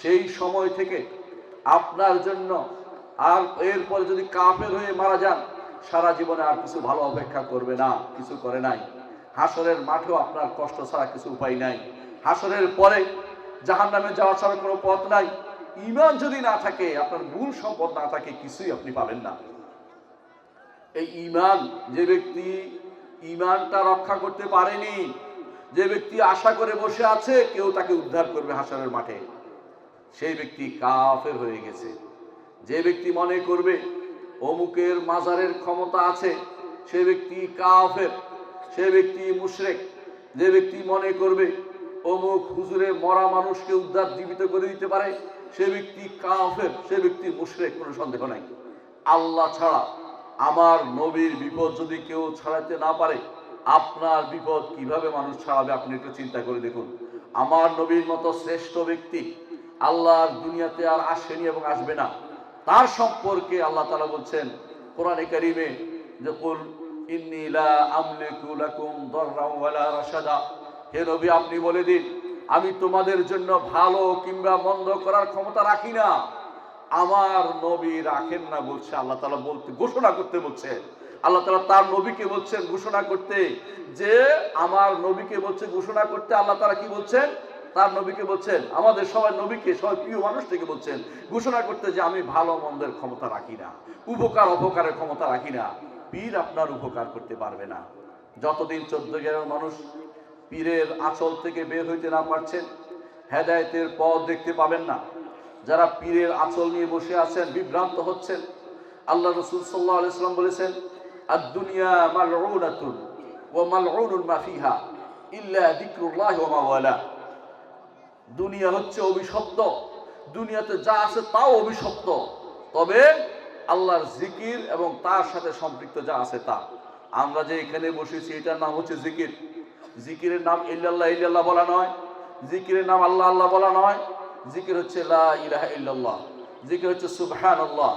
সেই সময় থেকে আপনার জন্য, আর এরপরে যদি কাফের হয়ে মারা যান, সারা জীবনে আর কিছু ভালো অপেক্ষা করবে না, কিছু করে নাই। হাসরের মাঠেও আপনার কষ্ট ছাড়া কিছু উপায় নাই। হাসরের পরে জাহান্নামে যাওয়া ছাড়া কোনো পথ নাই। ঈমান যদি না থাকে, আপনার মূল সম্পদ না থাকে, কিছুই আপনি পাবেন না। এই ঈমান, যে ব্যক্তি ঈমানটা রক্ষা করতে পারেনি, যে ব্যক্তি আশা করে বসে আছে কেউ তাকে উদ্ধার করবে হাসরের মাঠে, সেই ব্যক্তি কাফের হয়ে গেছে। যে ব্যক্তি মনে করবে অমুকের মাজারের ক্ষমতা আছে, সে ব্যক্তি কাফের, সে ব্যক্তি মুশরিক। যে ব্যক্তি মনে করবে অমুক হুজুরে মরা মানুষকে উদ্ধার জীবিত করে দিতে পারে, সে ব্যক্তি কাফের, সে ব্যক্তি মুশরিক, কোনো সন্দেহ নাই। আল্লাহ ছাড়া, আমার নবীর বিপদ যদি কেউ ছাড়াতে না পারে, আপনার বিপদ কিভাবে মানুষ ছাড়াবে? আপনি একটু চিন্তা করে দেখুন। আমার নবীর মতো শ্রেষ্ঠ ব্যক্তি আল্লাহর দুনিয়াতে আর আসেনি এবং আসবে না। তার সম্পর্কে আল্লাহ তাআলা বলছেন কোরআনে কারীমে যে কুল ইন্নী লা আমলিকু লাকুম দাররান ওয়ালা রাশাদা, হে নবী আপনি বলে দিন, আমি তোমাদের জন্য ভালো কিংবা মন্দ করার ক্ষমতা রাখি না। আমার নবী রাখেন না বলছে আল্লাহ তাআলা, বলতে ঘোষণা করতে বলছে আল্লাহ তাআলা, তার নবীকে বলছেন ঘোষণা করতে, যে আমার নবীকে বলছে ঘোষণা করতে। আল্লাহ তাআলা কি বলছেন? তার নবীকে বলছেন, আমাদের সবাই নবীকে, সবাই প্রিয় মানুষ থেকে বলছেন ঘোষণা করতে যে আমি ভালো মন্দের ক্ষমতা রাখি না, উপকার অপকারের ক্ষমতা রাখি না। পীর আপনার উপকার করতে পারবে না। যতদিন 14 গ্রামের মানুষ পীরের আঁচল থেকে বের হইতে না পারছেন, হেদায়েতের পথ দেখতে পাবেন না। যারা পীরের আঁচল নিয়ে বসে আছেন, বিভ্রান্ত হচ্ছেন। আল্লাহ রাসূল সাল্লাল্লাহু আলাইহি ওয়াসাল্লাম বলেছেন, আদ-দুনিয়া মালউনাতুন ওয়া মালউনুন মা ফিহা ইল্লা যিকরুল্লাহ ওয়া মা ওয়ালা। দুনিয়া হচ্ছে অভিশপ্ত, দুনিয়াতে যা আছে তাও অভিশপ্ত, তবে আল্লাহর জিকির এবং তার সাথে সম্পৃক্ত যা আছে তা। আমরা যে এখানে বসেছি এটার নাম হচ্ছে জিকির। জিকিরের নাম ইল্লাল্লাহ ইল্লাল্লাহ বলা নয়, জিকিরের নাম আল্লাহ আল্লাহ বলা নয়। জিকির হচ্ছে লা ইলাহা ইল্লাল্লাহ, জিকির হচ্ছে সুবহানাল্লাহ,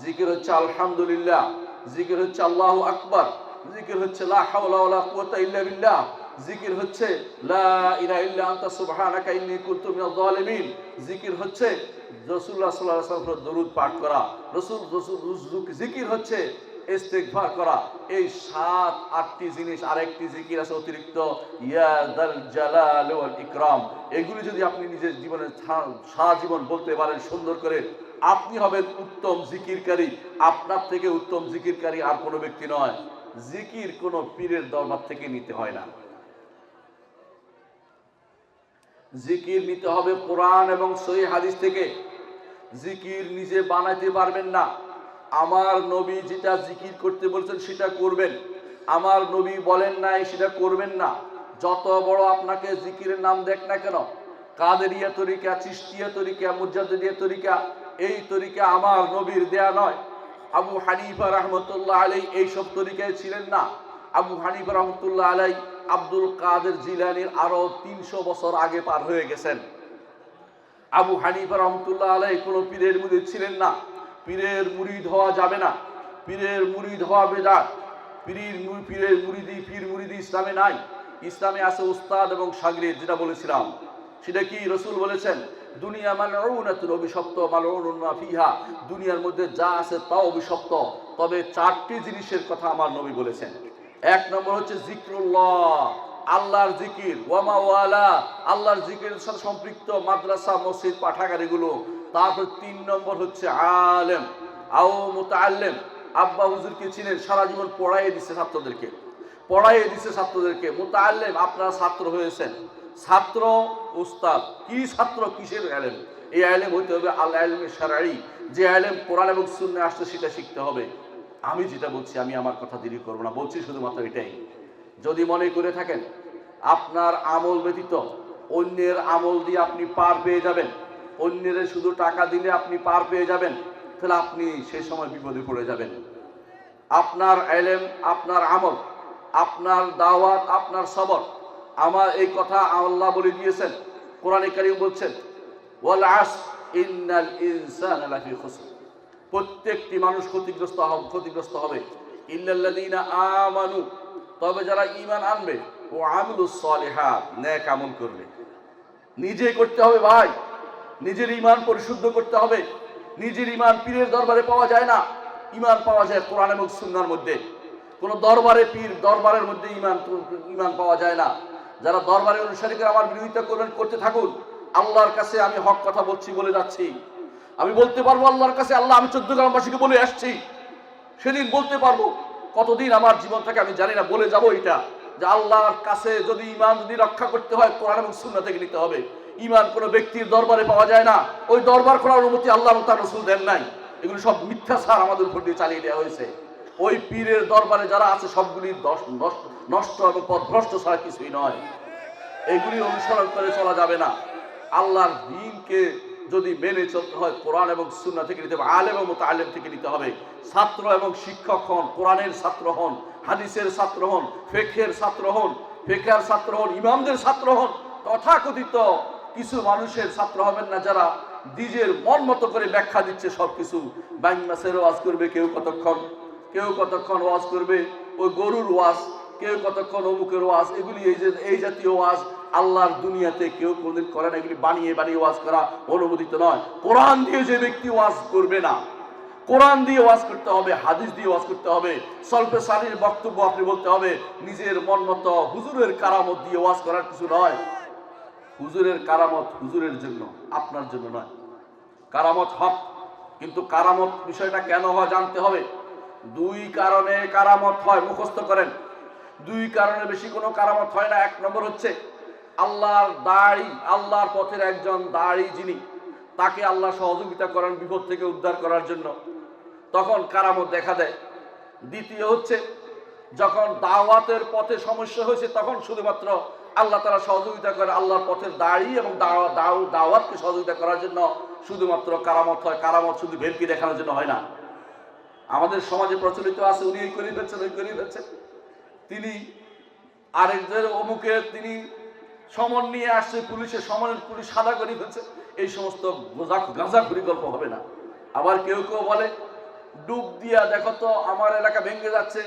জিকির হচ্ছে আলহামদুলিল্লাহ, জিকির হচ্ছে আল্লাহু আকবার, জিকির হচ্ছে লা হাওলা ওয়ালা কুওয়াতা ইল্লা বিল্লাহ, জিকির হচ্ছে লা ইলাহা ইল্লা আনতা সুবহানাকা ইন্নী কুনতু মিনাজ জালিমিন, জিকির হচ্ছে রাসূলুল্লাহ সাল্লাল্লাহু আলাইহি ওয়াসাল্লামের দরুদ পাঠ করা, জিকির হচ্ছে ইস্তিগফার করা। এই 7-8টি জিনিস, আরেকটি জিকির আছে অতিরিক্ত, ইয়া যাল জালাল ওয়াল ইকরাম। এগুলি যদি আপনি নিজের জীবনে সারা জীবন বলতে পারেন সুন্দর করে, আপনি হবেন উত্তম জিকিরকারী। আপনার থেকে উত্তম জিকিরকারী আর কোনো ব্যক্তি নয়। জিকির কোনো পীরের দরবার থেকে নিতে হয় না। জিকির নিতে হবে কোরআন এবং সহিহ হাদিস থেকে। জিকির নিজে বানাইতে পারবেন না। আমার নবী যেটা জিকির করতে বলছেন সেটা করবেন, আমার নবী বলেন নাই সেটা করবেন না। যত বড় আপনাকে জিকিরের নাম দেখ না কেন, কাদেরিয়া তরিকা, চিশতিয়া তরিকা, মুজাদ্দিদিয়া তরিকা, এই তরিকা আমার নবীর দেয়া নয়। আবু হানিফা রহমতুল্লাহ আলাই এইসব তরিকায় ছিলেন না। আবু হানিফা রহমতুল্লাহ আলাই আব্দুল কাদের জিলানীর আরো 300 বছর আগে পার হয়ে গেছেন। আবু হানিফা রহমতুল্লাহ আলাই কোনো পীরের মুরিদ ছিলেন না। পীরের মুরিদ হওয়া যাবে না, পীরের মুরিদ হওয়া বেদাত। পীরের মুরিদি ইসলামে নাই। ইসলামে আছে উস্তাদ এবং শাগরিদ, যেটা বলেছিলাম সেটা কি রাসূল বলেছেন, দুনিয়া মালউনাতুন, অভিশপ্ত, মালউনুন মা ফিহা, দুনিয়ার মধ্যে যা আছে তা অভিশপ্ত, তবে 4টি জিনিসের কথা আমার নবী বলেছেন। 1 নম্বর হচ্ছে জিক্রুল্লাহ, আল্লাহর জিকির, ওয়ামা ওয়ালা, আল্লাহর জিকিরের সাথে সম্পৃক্ত মাদ্রাসা, মসজিদ, পাঠাগারগুলো। তারপর 3 নম্বর হচ্ছে আলেম আও মুতাআল্লিম। আব্বা হুজুরকে চিনেন, সারা জীবন পড়াইয়ে দিচ্ছে ছাত্রদেরকে। মুতাআল্লিম, আপনারা ছাত্র হয়েছেন। ছাত্র উস্তাদ, কি ছাত্র, কিসের আলেম? এই আলেম হইতে হবে আল ইলমে শারঈ, যে আলেম কোরআন এবং সুন্নাহ আসছে সেটা শিখতে হবে। আমি যেটা বলছি, আমি আমার কথা দেরি করবো না, বলছি শুধুমাত্র এটাই। যদি মনে করে থাকেন আপনার আমল ব্যতীত অন্যের আমল দিয়ে আপনি পার পেয়ে যাবেন, অন্যের শুধু টাকা দিলে আপনি পার পেয়ে যাবেন, তাহলে আপনি সেই সময় বিপদে পড়ে যাবেন। আপনার ইলম, আপনার আমল, আপনার দাওয়াত, আপনার সবর, আমার এই কথা আল্লাহ বলে দিয়েছেন। কোরআনে কারীম বলছেন, ওয়াল আসর ইন্নাল ইনসানা লাফি খুসর, প্রত্যেকটি মানুষ ক্ষতিগ্রস্ত হবে। ইল্লাল্লাযীনা আমানু, তবে যারা ঈমান আনবে, ও আমিলুস সালিহাত, নেক আমল করবে। নিজে করতে হবে ভাই, নিজের ঈমান পরিশুদ্ধ করতে হবে। নিজের ঈমান পীরের দরবারে পাওয়া যায় না, ঈমান পাওয়া যায় কোরআন এবং সুন্নাহর মধ্যে। কোন দরবারে পীর, দরবারের মধ্যে ঈমান পাওয়া যায় না। যারা দরবারের অনুসারীকে আমার বিরোধিতা করতে থাকুন, আল্লাহর কাছে আমি হক কথা বলে যাচ্ছি। আমি বলতে পারবো আল্লাহর কাছে, আল্লাহ, আমি 14 গ্রামবাসীকে বলে আসছি, সেদিন বলতে পারবো। কতদিন আমার জীবন থেকে আমি জানি না, বলে যাব এটা, যে আল্লাহর কাছে যদি ঈমান রক্ষা করতে হয়, কোরআন এবং সুন্নাহ থেকে নিতে হবে। ঈমান কোনো ব্যক্তির দরবারে পাওয়া যায় না, ওই দরবার করার অনুমতি আল্লাহ এবং তার রাসূল দেন নাই। এগুলো সব মিথ্যাচার আমাদের উপর দিয়ে চালিয়ে দেওয়া হয়েছে। ওই পীরের দরবারে যারা আছে সবগুলি নষ্ট এবং পথভ্রষ্ট ছাড়া কিছুই নয়। এগুলি অনুসরণ করে চলা যাবে না। আল্লাহর দ্বীনকে যদি মেনে চলতে হয়, কোরআন এবং সুন্নাহ থেকে নিতে হবে, আলেম এবং মুতাআল্লিম থেকে নিতে হবে। ছাত্র এবং শিক্ষক হন, কোরআনের ছাত্র হন, হাদিসের ছাত্র হন, ফিকহের ছাত্র হন, ইমামদের ছাত্র হন। তথাকথিত কিছু মানুষের ছাত্র হবেন না যারা নিজের মন মতো করে ব্যাখ্যা দিচ্ছে সবকিছু। বাইং মাসের ওয়াজ করবে কেউ কতক্ষণ ওয়াজ করবে ওই গরুর ওয়াজ, কেউ কতক্ষণ অমুকের ওয়াজ। এগুলি এই জাতীয় ওয়াজ আল্লাহর দুনিয়াতে কেউ কোনদিন করে না। এগুলি বানিয়ে ওয়াজ করা অনুমোদিত নয়। কোরআন দিয়ে যে ব্যক্তি ওয়াজ করবে না, কোরআন দিয়ে ওয়াজ করতে হবে, হাদিস দিয়ে ওয়াজ করতে হবে, সলফে সালির বক্তব্য আপনি বলতে হবে। নিজের মন মতো হুজুরের কারামত দিয়ে ওয়াজ করার কিছু নয়। হুজুরের কারামত হুজুরের জন্য, আপনার জন্য নয়। কারামত হক, কিন্তু কারামত বিষয়টা কেন হয় জানতে হবে। 2 কারণে কারামত হয়, মুখস্থ করেন। 2 কারণে বেশি কোনো কারামত হয় না। 1 নম্বর হচ্ছে আল্লাহর দাড়ি, আল্লাহর পথের একজন দাড়ি যিনি, তাকে আল্লাহ সহযোগিতা করেন বিপদ থেকে উদ্ধার করার জন্য, তখন কারামত দেখা দেয়। দ্বিতীয় হচ্ছে যখন দাওয়াতের পথে সমস্যা হয়েছে, তখন শুধুমাত্র আল্লাহ তাআলা সহযোগিতা করে। আল্লাহর পথের দাড়ি এবং দাওয়াতকে সহযোগিতা করার জন্য শুধুমাত্র কারামত হয়। কারামত শুধু ভেলকি দেখানোর জন্য হয় না। আমাদের সমাজে প্রচলিত আছে, উনি এই করে ফেলছেন, তিনি আরেকদের অমুকে তিনি সমন নিয়ে আসছে, পুলিশের সমনের পুলিশ সাদা করে ফেলছে। এই সমস্ত গাঁজাখুরি গল্প হবে না। আবার কেউ বলে ডুব দিয়া দেখো তো আমার এলাকা ভেঙে যাচ্ছে,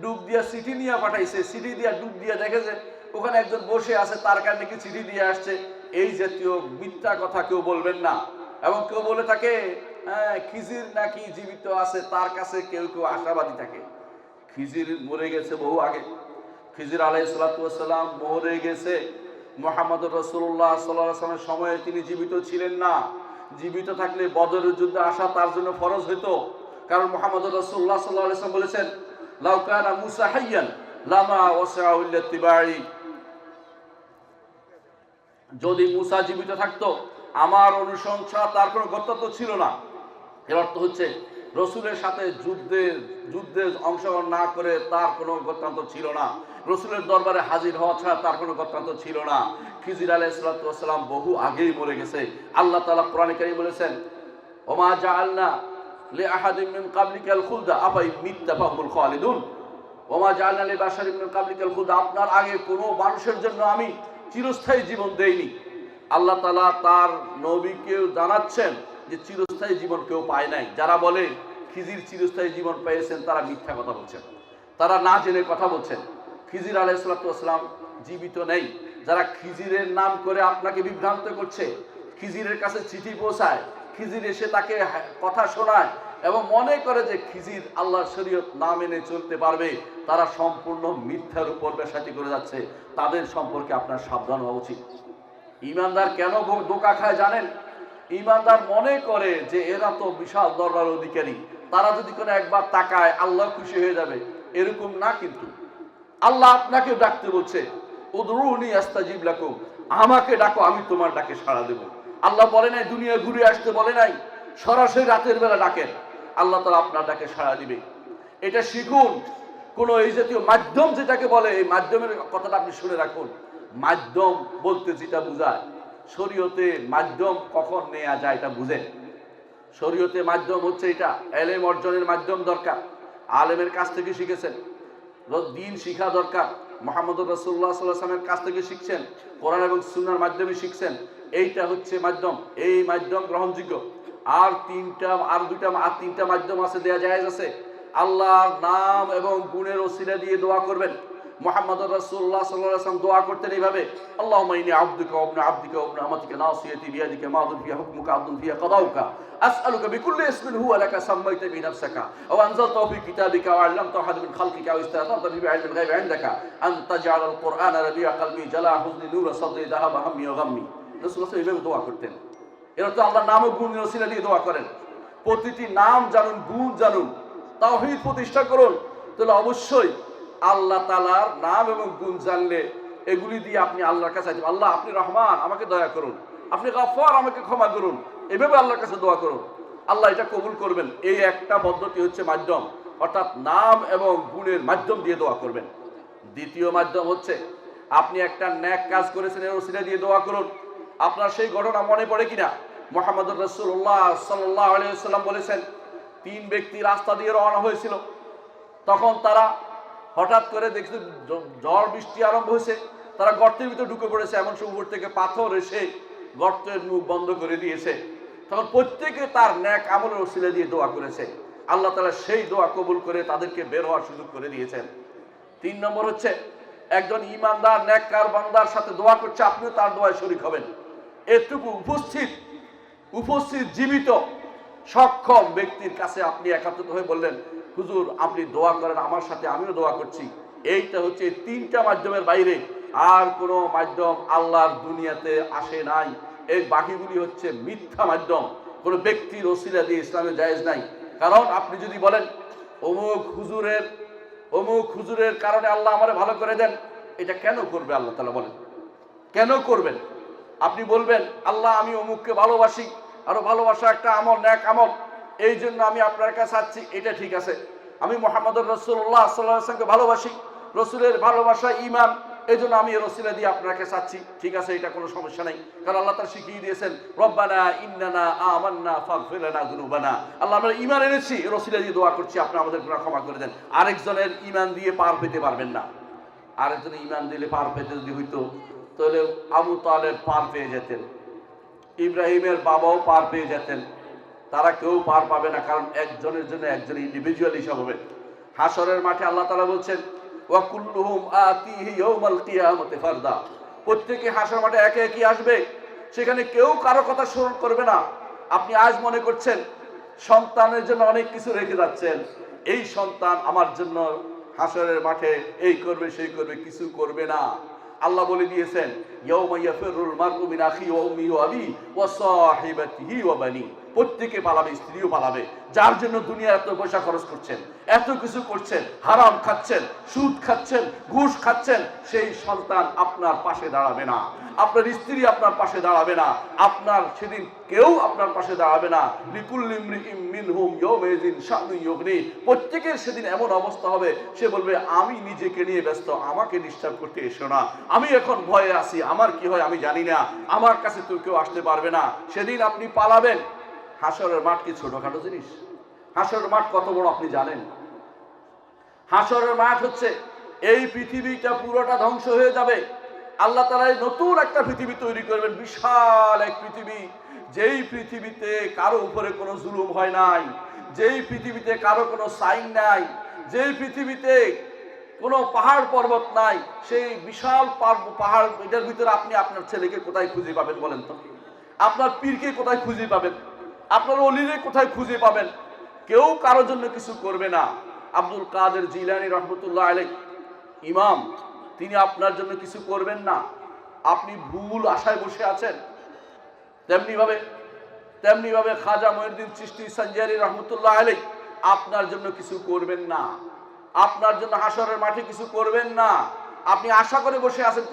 ডুব দিয়া চিঠি নিয়ে পাঠাইছে, চিঠি দিয়া ডুব দিয়া দেখেছে ওখানে একজন বসে আছে, তার কারণে কি চিঠি দিয়ে আসছে। এই জাতীয় মিথ্যা কথা কেউ বলবেন না। এবং কেউ বলে থাকে খিজির নাকি জীবিত আছে, তার কাছে কেউ আশাবাদী থাকে। খিজির মরে গেছে বহু আগে, খিজির আলাইহিস সালাতু ওয়াস সালাম মরে গেছে। মুহাম্মদুর রাসূলুল্লাহ সাল্লাল্লাহু আলাইহি ওয়াসাল্লামের সময়ে তিনি জীবিত ছিলেন না। জীবিত থাকলে বদরের যুদ্ধে আসা তার জন্য ফরজ হতো, কারণ মুহাম্মদুর রাসূলুল্লাহ সাল্লাল্লাহু আলাইহি ওয়াসাল্লাম বলেছেন, লাউ কানা মুসা হাইয়ান লামা ওয়াসআহু ইল্লা ইত্তিবাই, যদি মুসা জীবিত থাকতো আমার অনুসরণ ছাড়া তার কোনো গত্যত্ব ছিল না। এর অর্থ হচ্ছে রসুলের সাথে যুদ্ধে অংশগ্রহণ না করে তার কোনো গত্যন্তর ছিল না, রসুলের দরবারে হাজির হওয়া ছাড়া তার কোনো গত্যন্তর ছিল না। খিজির আলাইহিস সালাম বহু আগেই মরে গেছে। আল্লাহ তাআলা কোরআনে কারীমে বলেছেন, ওমা জাআলনা লিআহাদিন মিন ক্বাবলিকাল খুলদা আফা ইন মিত্তা ফাহুমুল খালিদুন। ওমা জাআলনা লিবাশারিন মিন ক্বাবলিকাল খুলদা, আপনার আগে কোনো মানুষের জন্য আমি চিরস্থায়ী জীবন দেইনি। আল্লাহ তাআলা তার নবীকেও জানাচ্ছেন যে চিরস্থায়ী জীবন কেউ পায় নাই। যারা বলে খিজির চিরস্থায়ী জীবন পেয়েছেন তারা মিথ্যা কথা বলছেন, তারা না জেনে কথা বলছেন। খিজির আলাইহিস সালাম জীবিত নেই। যারা খিজিরের নাম করে আপনাকে বিভ্রান্ত করছে, খিজিরের কাছে চিঠি পৌঁছায়, খিজির এসে তাকে কথা শোনায় এবং মনে করে যে খিজির আল্লাহর শরীয়ত না মেনে চলতে পারবে, তারা সম্পূর্ণ মিথ্যার উপর বেশাতি করে যাচ্ছে। তাদের সম্পর্কে আপনার সাবধান হওয়া উচিত। ঈমানদার কেন ধোঁকা খায় জানেন? ঈমানদার মনে করে যে এরা তো বিশাল দরবার অধিকারী, তারা যদি কোনো একবার তাকায় আল্লাহ খুশি হয়ে যাবে, এরকম না। কিন্তু আল্লাহ আপনাকে ডাকতে বলছে, উদরুনি আস্তাজিব লাকুম, আমাকে ডাকো আমি তোমার ডাকে সাড়া দেব। আল্লাহ বলে নাই দুনিয়া ঘুরে আসতে বলে নাই, সরাসরি রাতের বেলা ডাকেন, আল্লাহ তাআলা আপনার ডাকে সাড়া দিবে। এটা শিখুন। কোন এই জাতীয় মাধ্যম যেটাকে বলে, এই মাধ্যমের কথাটা আপনি শুনে রাখুন। মাধ্যম বলতে যেটা বোঝায়, শরীয়তে মাধ্যম কখন নেওয়া যায় এটা বুঝেন। শরীয়তে মাধ্যম হচ্ছে এটা, এলেম অর্জনের মাধ্যম দরকার, আলেমের কাছ থেকে শিখেছেন, দ্বীন শিখা দরকার, মুহাম্মদুর রাসূলুল্লাহ সাল্লাল্লাহু আলাইহি ওয়াসাল্লামের কাছ থেকে শিখছেন, কোরআন এবং সুন্নাহর মাধ্যমে শিখছেন, এইটা হচ্ছে মাধ্যম। এই মাধ্যম গ্রহণযোগ্য। আর তিনটা মাধ্যম আছে, দেয়া জায়েজ আছে। আল্লাহর নাম এবং গুণের ওসিলা দিয়ে দোয়া করবেন। মুহাম্মদুর রাসূলুল্লাহ সাল্লাল্লাহু আলাইহি ওয়াসাল্লাম দোয়া করতেন এইভাবে, আল্লাহুম্মা ইন্নী আবদুকা ওয়া ইবনু আবদিকা ওয়া ইবনু আমাতিকা নাসিয়াতি বিয়াদিকা মাযুন ফিহা হুকমুকা আদলুন ফিহা কাদাউকা আসআলুকা বিকুল্লি ইসমিন হুয়া লাকা সাম্মাইতা বিহি নাফসাকা আও আনজালতাহু ফি কিতাবিকা আও আল্লামতাহু আহাদান মিন খালকিকা আও ইসতা'থারতা বিহি বি'ilmil গায়বি 'ইনদাকা আন তাজআলাল কুরআনা রাবি'a কলবি জালা হুজনি নূরা সাদরি যাহাবা হাম্মি ওয়া গাম্মি। রাসূলুল্লাহ এইভাবে দোয়া করতেন। এরা তো আল্লাহর নাম ও গুণের ওসিলা দিয়ে দোয়া করেন। প্রতিটি নাম জানুন, গুণ জানুন, তাওহীদ প্রতিষ্ঠা করুন। তাহলে অবশ্যই আল্লাহ তাআলার নাম এবং গুণ জানলে এগুলি দিয়ে আপনি আল্লাহর কাছে চাইবেন, আল্লাহ আপনি রহমান আমাকে দয়া করুন, আপনি গফফার আমাকে ক্ষমা করুন, এভাবে আল্লাহর কাছে দোয়া করুন। আল্লাহ এটা কবুল করবেন। এই একটা পদ্ধতি হচ্ছে মাধ্যম, অর্থাৎ নাম এবং গুণের মাধ্যম দিয়ে দোয়া করবেন। দ্বিতীয় মাধ্যম হচ্ছে আপনি একটা ন্যাক কাজ করেছেন, এর ওসিলা দিয়ে দোয়া করুন। আপনার সেই ঘটনা মনে পড়ে কিনা? মুহাম্মদুর রাসূলুল্লাহ সাল্লাল্লাহু আলাইহি ওয়াসাল্লাম বলেছেন, 3 ব্যক্তি রাস্তা দিয়ে রওনা হয়েছিল। তখন তারা হঠাৎ করে দেখছে ঝড় বৃষ্টি আরম্ভ হয়েছে, তারা গর্তের ভিতরে ঢুকে পড়েছে। এমন সময় উপর থেকে পাথর এসে গর্তের মুখ বন্ধ করে দিয়েছে। তখন প্রত্যেকে তার ন্যাক আমলের ওসিলা দিয়ে দোয়া করেছে। আল্লাহ তাআলা সেই দোয়া কবুল করে তাদেরকে বের হওয়ার সুযোগ করে দিয়েছেন। 3 নম্বর হচ্ছে একজন ঈমানদার নেককার বান্দার সাথে দোয়া করছে, আপনিও তার দোয়ায় শরীক হবেন। এটুকু উপস্থিত জীবিত সক্ষম ব্যক্তির কাছে আপনি একাত্রিত হয়ে বললেন, হুজুর আপনি দোয়া করেন আমার সাথে, আমিও দোয়া করছি। এইটা হচ্ছে 3টা মাধ্যমের বাইরে আর কোনো মাধ্যম আল্লাহর দুনিয়াতে আসে নাই। এই বাকিগুলি হচ্ছে মিথ্যা মাধ্যম। কোনো ব্যক্তির ওসিলা দিয়ে ইসলামে জায়েজ নাই। কারণ আপনি যদি বলেন অমুক হুজুরের কারণে আল্লাহ আমারে ভালো করে দেন, এটা কেন করবে আল্লাহ তাআলা বলেন? কেন করবেন? আপনি বলবেন আল্লাহ আমি অমুককে ভালোবাসি, আরো ভালোবাসা একটা আমল, ন্যাক আমল, এই জন্য আমি আপনার কাছে আসছি, এটা ঠিক আছে। আমি মুহাম্মদুর রাসূলুল্লাহ সাল্লাল্লাহু আলাইহি ওয়াসাল্লামকে ভালোবাসি, রসুলের ভালোবাসা ঈমান, এই জন্য আমি এই রসিলা দিয়ে আপনার কাছে চাচ্ছি, ঠিক আছে, এটা কোনো সমস্যা নেই। কারণ আল্লাহ তাআলা শিখিয়ে দিয়েছেন, রব্বানা ইন্নানা আমান্না ফাগফির লানা যুনুবানা, আল্লাহ আমরা ঈমান এনেছি, এই রসিলা দিয়ে দোয়া করছি আপনি আমাদের গুনাহ ক্ষমা করে দেন। আরেকজনের ঈমান দিয়ে পার পেতে পারবেন না। আরেকজনের ঈমান দিলে পার পেতে যদি হইতো তাহলে আবু তালেব পার পেয়ে যেতেন, ইব্রাহিমের বাবাও পার পেয়ে যেতেন, তারা কেউ পার পাবে না। কারণ একজনের জন্য একজন ইন্ডিভিজুয়াল হিসাব হবে। হাসরের মাঠে আল্লাহ তাআলা বলছেন, ওয়া কুল্লুহুম আতিহি ইয়াউমাল কিয়ামাতি ফারদা, প্রত্যেকে হাসরের মাঠে একে একে আসবে, সেখানে কেউ কারো কথা স্মরণ করবে না। আপনি আজ মনে করছেন সন্তানের জন্য অনেক কিছু রেখে যাচ্ছেন, এই সন্তান আমার জন্য হাসরের মাঠে এই করবে সেই করবে, কিছু করবে না। আল্লাহ বলে দিয়েছেন, ইয়াউমা ইয়াফিরুল মারউ মিন আখিহি ওয়া উম্মিহি ওয়া আবিহি ওয়া সাহিবাতিহি ওয়া বানি, প্রত্যেকে পালাবে, স্ত্রীও পালাবে। যার জন্য দুনিয়া এত পয়সা খরচ করছেন, এত কিছু করছেন, হারাম খাচ্ছেন, সুদ খাচ্ছেন, ঘুষ খাচ্ছেন, সেই সন্তান আপনার পাশে দাঁড়াবে না, আপনার স্ত্রী আপনার পাশে দাঁড়াবে না, আপনার সেদিন কেউ আপনার পাশে দাঁড়াবে না। লিকুল্লি ইমরিইম মিনহুম ইয়াওমাইযিন শা'নুন ইউগনি, প্রত্যেকের সেদিন এমন অবস্থা হবে, সে বলবে আমি নিজেকে নিয়ে ব্যস্ত, আমাকে ডিস্টার্ব করতে এসো না, আমি এখন ভয়ে আছি, আমার কি হয় আমি জানি না, আমার কাছে তো কেউ আসতে পারবে না। সেদিন আপনি পালাবেন। হাসরের মাঠ কি ছোটখাটো জিনিস? হাসরের মাঠ কত বড় আপনি জানেন? হাসরের মাঠ হচ্ছে এই পৃথিবীটা পুরোটা ধ্বংস হয়ে যাবে, আল্লাহ তাআলা নতুন একটা পৃথিবী তৈরি করবেন, বিশাল এক পৃথিবী, যেই পৃথিবীতে কারো উপরে কোনো জুলুম হয় নাই, যেই পৃথিবীতে কারো কোনো সাইন নাই, যেই পৃথিবীতে কোনো পাহাড় পর্বত নাই, সেই বিশাল পাহাড়, এটার ভিতরে আপনি আপনার ছেলেকে কোথায় খুঁজে পাবেন বলেন তো? আপনার পীরকে কোথায় খুঁজে পাবেন? আপনার ওলিরে কোথায় খুঁজে পাবেন? কেউ কারোর জন্য কিছু করবে না। আব্দুল কাদের জিলানী রহমতুল্লাহ আলাইহি ইমাম, তিনি আপনার জন্য কিছু করবেন না। আপনি ভুল আশায় বসে আছেন। তেমনি ভাবে খাজা মঈনুদ্দিন চিশতি সঞ্জারি রহমতুল্লাহ আলাইহি আপনার জন্য কিছু করবেন না, আপনার জন্য হাসরের মাঠে কিছু করবেন না। আপনি আশা করে বসে আছেন,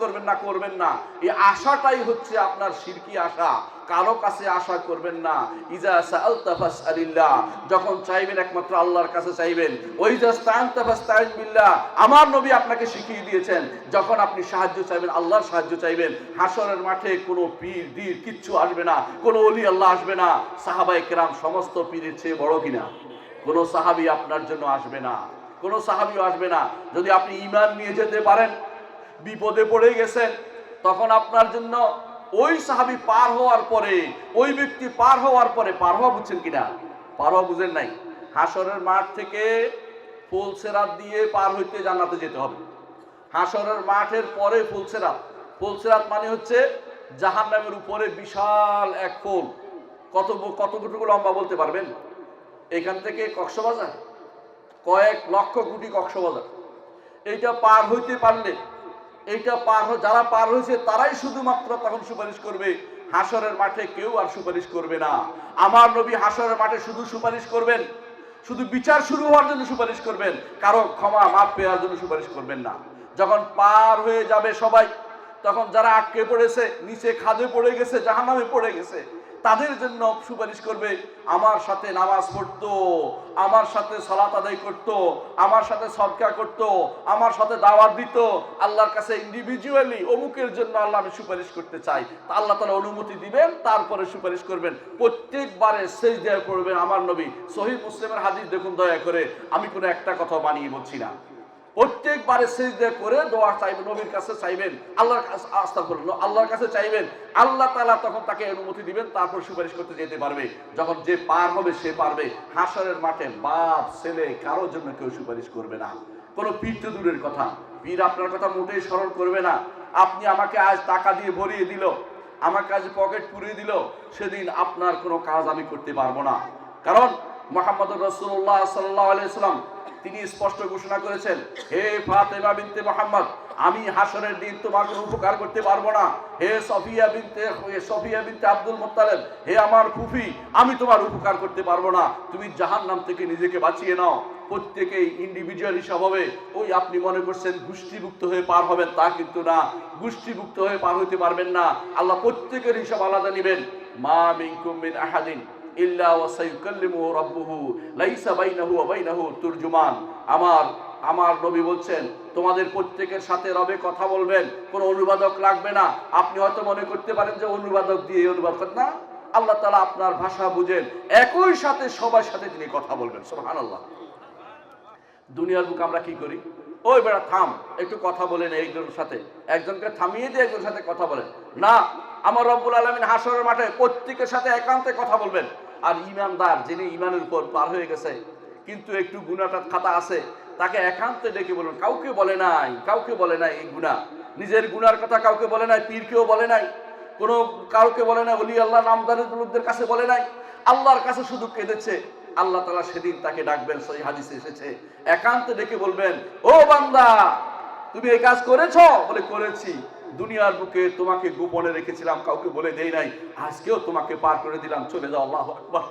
করবেন না। এই আশাটাই হচ্ছে আপনার শিরকি আশা। কারো কাছে আশা করবেন না। ইজা সাআলতা ফাসআলিল্লাহ, যখন চাইবেন একমাত্র আল্লাহর কাছে চাইবেন। ওইজা ইসতাআনতা ফাসতাইন বিল্লাহ, আমার নবী আপনাকে শিখিয়ে দিয়েছেন, যখন আপনি সাহায্য চাইবেন আল্লাহর সাহায্য চাইবেন। হাসরের মাঠে কোনো পীর দীর কিচ্ছু আসবে না, কোনো ওলি আল্লাহ আসবে না। সাহাবায়ে কেরাম সমস্ত পীরের চেয়ে বড় কিনা? কোনো সাহাবী আপনার জন্য আসবে না, কোনো সাহাবীও আসবে না। যদি আপনি ঈমান নিয়ে যেতে পারেন, বিপদে পড়ে গেছেন, তখন আপনার জন্য ওই সাহাবী পার হওয়ার পরে, ওই ব্যক্তি পার হওয়ার পরে, পার হওয়া বুঝছেন কিনা? পার হওয়া বুঝেন নাই? হাসরের মাঠ থেকে ফুলসেরাত দিয়ে পার হইতে জান্নাতে যেতে হবে। হাসরের মাঠের পরে ফুলসেরাত। ফুলসেরাত মানে হচ্ছে জাহান্নামের উপরে বিশাল এক ফুল। কতটুকু লম্বা বলতে পারবেন? এখান থেকে কক্সবাজার, কয়েক লক্ষ কোটি কক্সবাজার। এইটা পার হইতে পারলে, যারা পার হয়েছে তারাই শুধুমাত্র তখন সুপারিশ করবে। হাসরের মাঠে কেউ আর সুপারিশ করবে না। আমার নবী হাসরের মাঠে শুধু সুপারিশ করবেন, শুধু বিচার শুরু হওয়ার জন্য সুপারিশ করবেন, কারো ক্ষমা মাপ পেয়ার জন্য সুপারিশ করবেন না। যখন পার হয়ে যাবে সবাই, তখন যারা আটকে পড়েছে, নিচে খাদে পড়ে গেছে, জাহান্নামে পড়ে গেছে, তাদের জন্য সুপারিশ করবে। আমার সাথে নামাজ পড়তো, আমার সাথে সালাত আদায় করতো, আমার সাথে সদকা করতো, আমার সাথে দাওয়াত দিত, আল্লাহর কাছে ইন্ডিভিজুয়ালি অমুকের জন্য আল্লাহ আমি সুপারিশ করতে চাই। তা আল্লাহ তাআলা অনুমতি দিবেন, তারপরে সুপারিশ করবেন। প্রত্যেকবারে সিজদায় পড়বেন আমার নবী। সহিহ মুসলিমের হাদিস দেখুন দয়া করে, আমি কোনো একটা কথা বানিয়ে বলছি না। প্রত্যেকবারে সিজদা করে দোয়া চাইবেন, নবীর কাছে চাইবেন, আল্লাহর কাছে আস্তাগফিরুল্লাহ, আল্লাহর কাছে চাইবেন। আল্লাহ তাআলা তখন তাকে অনুমতি দিবেন, তারপর সুপারিশ করতে যেতে পারবে। যখন যে পার হবে সে পারবে। হাসরের মাঠে বাপ ছেলে কারোর জন্য কেউ সুপারিশ করবে না। কোনো পীর তো দূরের কথা, পীর আপনার কথা মোটেই স্মরণ করবে না। আপনি আমাকে আজ টাকা দিয়ে ভরিয়ে দিল, আমাকে আজ পকেট পুরিয়ে দিল, সেদিন আপনার কোনো কাজ আমি করতে পারবো না। কারণ মুহাম্মদুর রাসূলুল্লাহ সাল্লাল্লাহু আলাইহি ওয়াসাল্লাম তিনি স্পষ্ট ঘোষণা করেছেন, হে ফাতেমা বিনতে মুহাম্মদ, আমি হাসরের দিন তোমার কোনো উপকার করতে পারবো না। হে সফিয়া বিনতে আব্দুল মুত্তালিব, হে আমার ফুফি, আমি তোমার উপকার করতে পারবো না। তুমি জাহান্নাম থেকে নিজেকে বাঁচিয়ে নাও। প্রত্যেকেই ইন্ডিভিজুয়াল হিসাব হবে। ওই আপনি মনে করছেন গোষ্ঠীভুক্ত হয়ে পার হবেন, তা কিন্তু না। গোষ্ঠীভুক্ত হয়ে পার হইতে পারবেন না। আল্লাহ প্রত্যেকের হিসাব আলাদা নেবেন। মা মিনকুম মিন আহাদিন ইল্লা ওয়া সায়ুকাল্লিমুহু রাব্বুহু লাইসা বাইনাহু ওয়া বাইনাহু তুরজুমান। আমার নবী বলছেন, তোমাদের প্রত্যেকের সাথে রবে কথা বলবেন, কোনো অনুবাদক লাগবে না। আপনি হয়তো মনে করতে পারেন যে অনুবাদক দিয়ে অনুবাদ করেন না, আল্লাহ তাআলা আপনার ভাষা বুঝেন, একই সাথে সবার সাথে তিনি কথা বলবেন। সুবহানাল্লাহ। দুনিয়ার বুক আমরা কি করি? ওই বেটা থাম, একটু কথা বলেন একজনের সাথে, একজনকে থামিয়ে দিয়ে একজনের সাথে কথা বলেন না। আমার রব্বুল আলামিন হাসরের মাঠে প্রত্যেকের সাথে একান্তে কথা বলবেন। আর ঈমানদার, যিনি ঈমানের উপর পার হয়ে গেছে কিন্তু একটু গুনাহটার খাতা আছে, তাকে একান্তে ডেকে বলবেন। কাউকে বলে নাই এই গুনাহ, নিজের গুনার কথা কাউকে বলে নাই, পীরকেও বলে নাই, কাউকে বলে নাই, ওলি আল্লাহ নামদারের লোকদের কাছে বলে নাই, আল্লাহর কাছে শুধু কেঁদেছে। আল্লাহ তাআলা সেদিন তাকে ডাকবেন, সহিহ হাদিসে এসেছে, একান্তে ডেকে বলবেন, ও বান্দা, তুমি এই কাজ করেছো? বলে করেছি। দুনিয়ার বুকে তোমাকে গোপনে রেখেছিলাম, কাউকে বলে দেই নাই, আজকেও তোমাকে পার করে দিলাম, চলে যাও। আল্লাহু আকবার।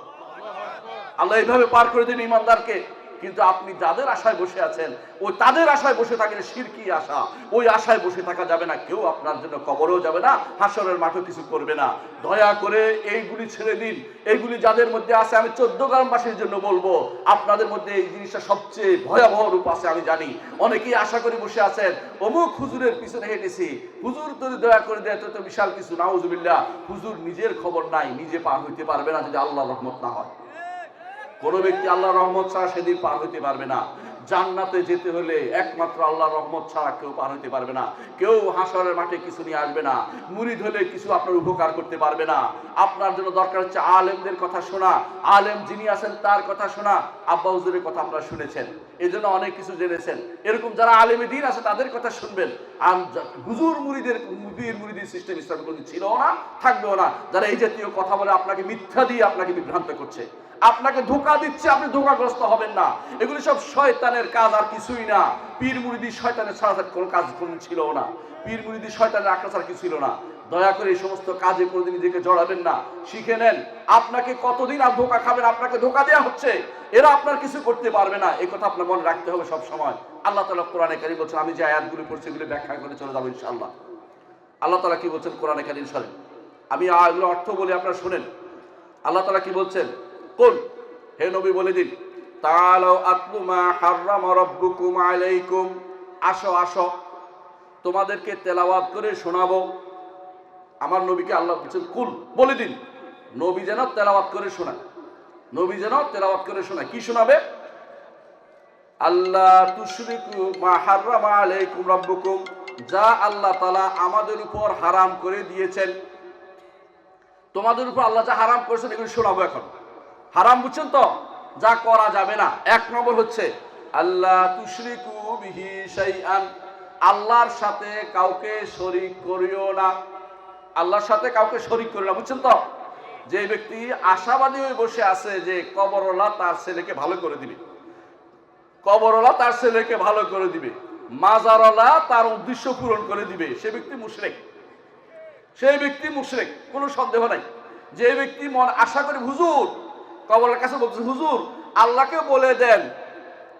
আল্লাহ এইভাবে পার করে দিন ইমানদারকে। কিন্তু আপনি যাদের আশায় বসে আছেন, ওই তাদের আশায় বসে থাকেন, শিরকি আশা, ওই আশায় বসে থাকা যাবে না। কেউ আপনার জন্য কবরেও যাবে না, হাসরের মাঠে কিছু করবে না। দয়া করে এইগুলি ছেড়ে দিন। এইগুলি যাদের মধ্যে আছে, আমি 14 গ্রামবাসীর জন্য বলবো, আপনাদের মধ্যে এই জিনিসটা সবচেয়ে ভয়াবহ রূপ আছে। আমি জানি অনেকেই আশা করে বসে আছেন, অমুক হুজুরের পিছনে হেঁটেছি, হুজুর যদি দয়া করে দেয় তো বিশাল কিছু। নাউজুবিল্লাহ। হুজুর নিজের খবর নাই, নিজে পার হইতে পারবে না যদি আল্লাহর রহমত না হয়। কোন ব্যক্তি আল্লাহর রহমত ছাড়া সেদিন পার হইতে পারবে না। জান্নাতে যেতে হলে একমাত্র আল্লাহর রহমত ছাড়া কেউ পার হইতে পারবে না। কেউ হাসরের মাঠে কিছু নিয়ে আসবে না। মুরিদ হলে কিছু আপনার উপকার করতে পারবে না। আপনার জন্য দরকার হচ্ছে আলেমদের কথা শোনা, আলেম যিনি আছেন তার কথা শোনা। আব্বা হুজুরের কথা আপনারা শুনেছেন, এই জন্য অনেক কিছু জেনেছেন। এরকম যারা আলেমে দ্বীন আছে তাদের কথা শুনবেন। হুজুর মুরিদের মুরিদের সিস্টেম ইসলামে কোনদিন ছিল না, থাকবেও না। যারা এই জাতীয় কথা বলে আপনাকে মিথ্যা দিয়ে আপনাকে বিভ্রান্ত করছে, আপনাকে ধোঁকা দিচ্ছে, আপনি ধোঁকাগ্রস্ত হবেন না। এগুলি সব শয়তানের কাজ, আর কিছুই না। পীর মুরিদি শয়তানের ছাড়া কোনো কাজ কোনদিন ছিল না। পীর মুরিদি শয়তানের আঁকড়া ছাড়া কিছু ছিল না। দয়া করে এই সমস্ত কাজে কোনোদিন নিজেকে জড়াবেন না, শিখে নেন। আপনাকে কতদিন আর ধোঁকা খাবেন, আপনাকে ধোঁকা দেওয়া হচ্ছে, এরা আপনার কিছু করতে পারবে না। এই কথা আপনার মনে রাখতে হবে সব সময়। আল্লাহ তাআলা কোরআনে কারীম বলছেন, আমি যে আয়াতগুলি পড়ছি এগুলি ব্যাখ্যা করে চলে যাবো ইনশাআল্লাহ। আল্লাহ তাআলা কি বলছেন কোরআনে কারীম শুনেন, আমি আয়াতগুলোর অর্থ বলি, আপনারা শুনেন। আল্লাহ তাআলা কি বলছেন, কুল, হে নবী বলে দিন, তাআলাউ আতলু মা হাররামা রাব্বুকুম আলাইকুম, আসো আসো তোমাদেরকে তেলাওয়াত করে শোনাবো। আমার নবীকে আল্লাহ বলছেন কুল, বলে দিন, নবী যেন তেলাওয়াত করে শোনায়, নবী যেন তেলাওয়াত করে শোনায়। কি শোনাবে? আল্লাহ তুশরিকু মা হাররামা আলাইকুম রাব্বুকুম, যা আল্লাহ তাআলা আমাদের উপর হারাম করে দিয়েছেন। তোমাদের উপর আল্লাহ যা হারাম করেছেন এগুলো শোনাবো। এখন হারাম বুঝছেন তো, যা করা যাবে না। এক নম্বর হচ্ছে আল্লাহ তুশরিকু বিহি শাইআন, আল্লাহর সাথে কাউকে শরীক করিও না। আল্লাহর সাথে কাউকে শরীক করিও না, বুঝছেন তো? যে ব্যক্তি আশাবাদী হয়ে বসে আছে যে কবরওয়ালা তার ছেলেকে ভালো করে দিবে, কবরওয়ালা তার ছেলেকে ভালো করে দিবে, মাজারওয়ালা তার উদ্দেশ্য পূরণ করে দিবে, সে ব্যক্তি মুশরিক। সেই ব্যক্তি মুশরিক, কোনো সন্দেহ নাই। যে ব্যক্তি মন আশা করে হুজুর কবরের কাছে বলছে, হুজুর আল্লাহকে বলে দেন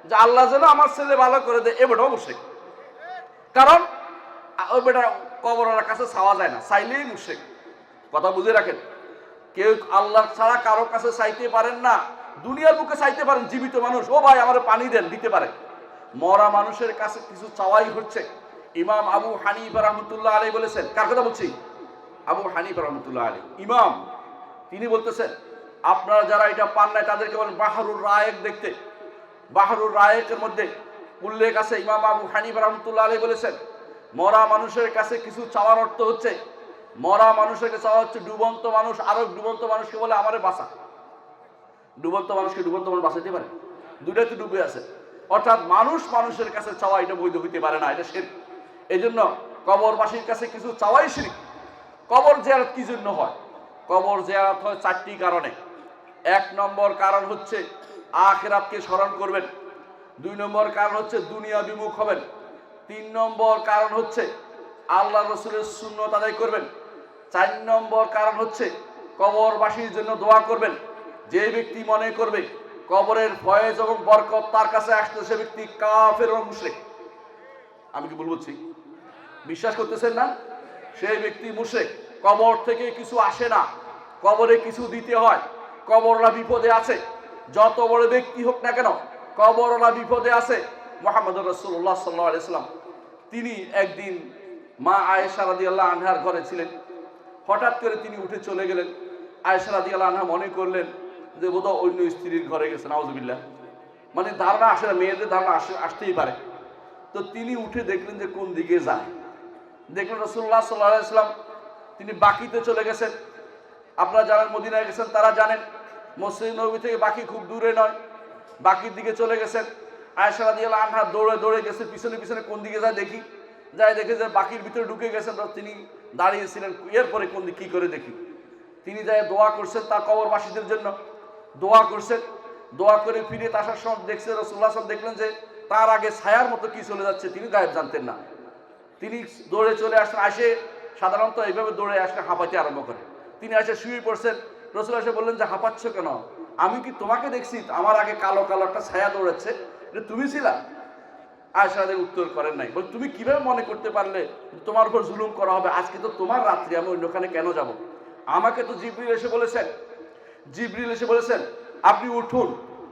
যে আল্লাহ যেন আমার ছেলে ভালো করে দেয়, এ বেটাও মুশরিক। কারণ ওই বেটা কবরের কাছে চাওয়া যায় না, চাইলেই মুশরিক। কথা বুঝে রাখেন, কেউ আল্লাহ ছাড়া কারো কাছে চাইতে পারেন না। দুনিয়ার বুকে চাইতে পারেন, জীবিত মানুষ, ও ভাই আমার পানি দেন, দিতে পারে। মরা মানুষের কাছে কিছু চাওয়াই হচ্ছে। ইমাম আবু হানিফা রাহমাতুল্লাহ আলাইহি বলেছেন, কার কথা বলছি? আবু হানিফা রাহমাতুল্লাহ আলাইহি ইমাম, তিনি বলতেছেন আপনারা যারা এটা পান নাই তাদেরকে বলেন বাহরুর রায়েক দেখতে। বাহরুর রায়েকের মধ্যে উল্লেখ আছে, ইমাম আবু হানিফা রাহমাতুল্লাহ আলাইহি বলেছেন মরা মানুষের কাছে কিছু চাওয়ার অর্থ হচ্ছে, মরা মানুষের কাছে চাওয়া হচ্ছে ডুবন্ত মানুষ আরো ডুবন্ত মানুষকে বলে আমারে বাঁচা। ডুবন্ত মানুষকে ডুবন্ত মানুষ বাঁচাতে পারে? দুটাই তো ডুবে আছে। অর্থাৎ মানুষ মানুষের কাছে চাওয়া এটা বৈধ হইতে পারে না, এটা শিরক। এই জন্য কবরবাসীর কাছে কিছু চাওয়াই শিরক। কবর জিয়ারত কি জন্য হয়? কবর জিয়ারত হয় 4টি কারণে। 1 নম্বর কারণ হচ্ছে আখিরাতকে স্মরণ করবেন। 2 নম্বর কারণ হচ্ছে দুনিয়া বিমুখ হবেন। 3 নম্বর কারণ হচ্ছে আল্লাহ রাসূলের সুন্নাত আদায় করবেন। 4 নম্বর কারণ হচ্ছে কবরবাসীর জন্য দোয়া করবেন। যে ব্যক্তি মনে করবে কবরের ফয়েজ এবং বরকত তার কাছে আসছে, সে ব্যক্তি কাফের ও মুশরিক। আমি কি বলছি? বিশ্বাস করতেছেন না? সেই ব্যক্তি মুশরিক। কবর থেকে কিছু আসে না, কবরে কিছু দিতে হয়। কবরওয়ালা বিপদে আছে, যত বড় ব্যক্তি হোক না কেন কবরওয়ালা বিপদে আছে। মুহাম্মদুর রাসূলুল্লাহ সাল্লাল্লাহু আলাইহি ওয়াসাল্লাম তিনি একদিন মা আয়েশা রাদিয়াল্লাহু আনহার ঘরে ছিলেন। হঠাৎ করে তিনি উঠে চলে গেলেন। আয়েশা রাদিয়াল্লাহু আনহা মনে করলেন যে বোধহয় অন্য স্ত্রীর ঘরে গেছে, নাউজুবিল্লাহ। মানে ধারণা আসে না, মেয়েদের ধারণা আসতেই পারে। তো তিনি উঠে দেখলেন যে কোন দিকে যায়। দেখলেন রাসূলুল্লাহ সাল্লাল্লাহু আলাইহি ওয়াসাল্লাম তিনি বাকিতে চলে গেছেন। আপনারা যারা মদিনায় গেছেন তারা জানেন মসজিদ নববী থেকে বাকি খুব দূরে নয়, বাকির দিকে চলে গেছেন। আয়েশা রাদিয়াল্লাহু আনহা দৌড়ে দৌড়ে গেছে, পিছনে পিছনে কোন দিকে যায় দেখি, যায় দেখে যে বাকির ভিতরে ঢুকে গেছেন। তিনি দাঁড়িয়েছিলেন, এরপরে কোন দিক কি করে দেখি। তিনি যায় দোয়া করছেন তার কবরবাসীদের জন্য, দোয়া করছেন। দোয়া করে ফিরে আসার সময় দেখছে রাসূলুল্লাহ সাল্লাল্লাহু আলাইহি ওয়াসাল্লাম দেখলেন যে তার আগে ছায়ার মতো কি চলে যাচ্ছে, তিনি গায়েব জানতেন না। তিনি দৌড়ে চলে আসেন, আসে সাধারণত এইভাবে দৌড়ে আসলে হাঁপাইতে আরম্ভ করে। তিনি এসে শুয়ে পড়ছেন, রাসূল এসে বললেন যে হাঁপাচ্ছ কেন? আমি কি তোমাকে দেখছি? আমার আগে কালো কালো একটা ছায়া দৌড়াচ্ছে, এটা তুমি ছিলা? আয়েশা রাদিয়াল্লাহু উত্তর করেন নাই। বল তুমি কিভাবে মনে করতে পারলে তোমার উপর জুলুম করা হবে? আজকে তো তোমার রাত্রি, আমি অন্যখানে কেন যাব? আমাকে তো জিবরিল এসে বলেছেন আপনি উঠুন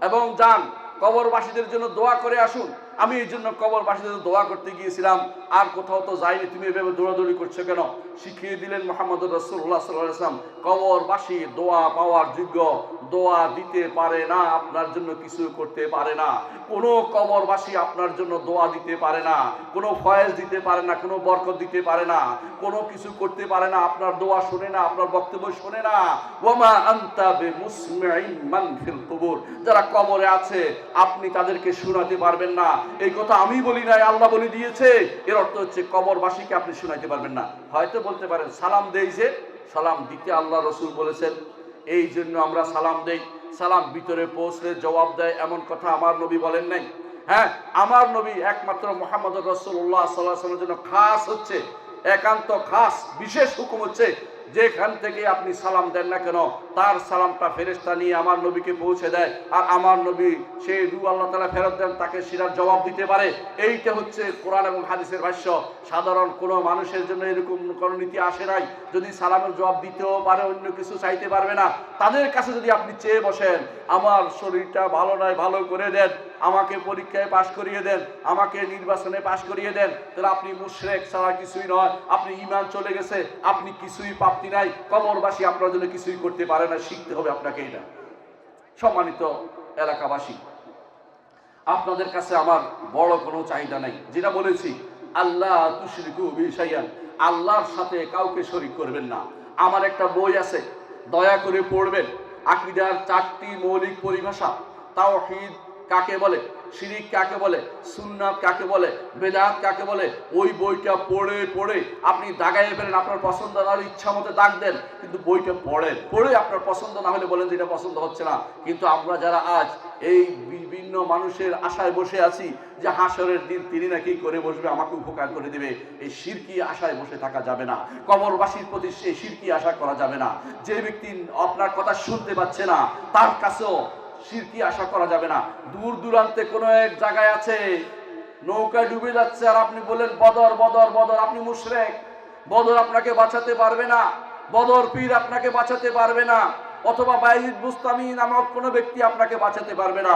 এবং যান কবরবাসীদের জন্য দোয়া করে আসুন। আমি এই জন্য কবরবাসীদের দোয়া করতে গিয়েছিলাম, আর কোথাও তো যাইনি, তুমি এভাবে দৌড়াদৌড়ি করছো কেন? শিখিয়ে দিলেন মুহাম্মদুর রাসূলুল্লাহ সাল্লাল্লাহু আলাইহি ওয়াসাল্লাম, কবরবাসী দোয়া পাওয়ার যোগ্য, দোয়া দিতে পারে না, আপনার জন্য কিছু করতে পারে না। কোনো কবরবাসী আপনার জন্য দোয়া দিতে পারে না, কোনো ফয়েজ দিতে পারে না, কোনো বরকত দিতে পারে না, কোনো কিছু করতে পারে না, আপনার দোয়া শুনে না, আপনার বক্তব্য শুনে না। ওয়ামা আনতা বিমুসমিইন মান ফিল কুবুর, যারা কবরে আছে আপনি তাদেরকে শোনাতে পারবেন না। এই কথা আমি বলি নাই, আল্লাহ বলে দিয়েছে। এর অর্থ হচ্ছে কবরবাসীকে আপনি শোনাতে পারবেন না। হয়তো বলতে পারেন সালাম দেই, যে সালাম দিতে আল্লাহ রাসূল বলেছেন, এই জন্য আমরা সালাম দেই। সালাম ভিতরে পৌঁছলে জবাব দেয়, এমন কথা আমার নবী বলেন নাই। হ্যাঁ, আমার নবী একমাত্র মুহাম্মদুর রাসূলুল্লাহ সাল্লাল্লাহু আলাইহি ওয়াসাল্লামের জন্য খাস হচ্ছে, একান্ত খাস বিশেষ হুকুম হচ্ছে, যেখান থেকে আপনি সালাম দেন না কেন তার সালামটা ফেরেশতা নিয়ে আমার নবীকে পৌঁছে দেয়, আর আমার নবী সেই রূহ আল্লাহ তাআলা ফেরত দেন, তাকে সিরাত জবাব দিতে পারে। এইটা হচ্ছে কোরআন এবং হাদিসের ভাষ্য। সাধারণ কোনো মানুষের জন্য এরকম কোনো নীতি আসে নাই। যদি সালামের জবাব দিতেও পারে, অন্য কিছু চাইতে পারবে না। তাদের কাছে যদি আপনি চেয়ে বসেন, আমার শরীরটা ভালো নয়, ভালো করে দেন, আমাকে পরীক্ষায় পাশ করিয়ে দেন, আমাকে নির্বাচনে পাশ করিয়ে দেন, তাহলে আপনি মুশরিক ছাড়া কিছুই নয়। আপনি ঈমান চলে গেছে, আপনি কিছুই প্রাপ্তি নাই। কবরবাসী আপনার জন্য কিছুই করতে পারে না, শিখতে হবে আপনাকে এটা। সম্মানিত এলাকাবাসী, আপনাদের কাছে আমার বড় কোনো চাহিদা নাই। যেটা বলেছি, আল্লাহ তুশরিকু বিহি শাইআন, আল্লাহর সাথে কাউকে শরীক করবেন না। আমার একটা বই আছে, দয়া করে পড়বেন। আকীদার 4টি মৌলিক পরিভাষা। তাওহীদ কাকে বলে, শিরিক কাকে বলে, সুন্নাত কাকে বলে, বেদাত কাকে বলে, ওই বইটা পড়ে পড়ে আপনি দাগাইয়ে ফেলেন। আপনার পছন্দ না হলে ইচ্ছা মতো দাগ দেন, কিন্তু বইটা পড়ে আপনার পছন্দ না হলে বলেন যে এটা পছন্দ হচ্ছে না। কিন্তু আমরা যারা আজ এই বিভিন্ন মানুষের আশায় বসে আছি যে হাসরের দিন তিনি নাকি করে বসবে, আমাকে উপকার করে দিবে, এই শিরকি আশায় বসে থাকা যাবে না। কবরবাসীর প্রতি সেই শিরকি আশা করা যাবে না। যে ব্যক্তি আপনার কথা শুনতে পাচ্ছে না, তার কাছেও শিরকি আশা করা যাবে না। দূর দূরান্তে কোনো এক জায়গায় আছে, নৌকা ডুবে যাচ্ছে, আর আপনি বলেন বদর বদর বদর, আপনি মুশরিক। বদর আপনাকে বাঁচাতে পারবে না, বদর পীর আপনাকে বাঁচাতে পারবে না, অথবা বাইজিদ বুস্তামি নামক কোনো ব্যক্তি আপনাকে বাঁচাতে পারবে না।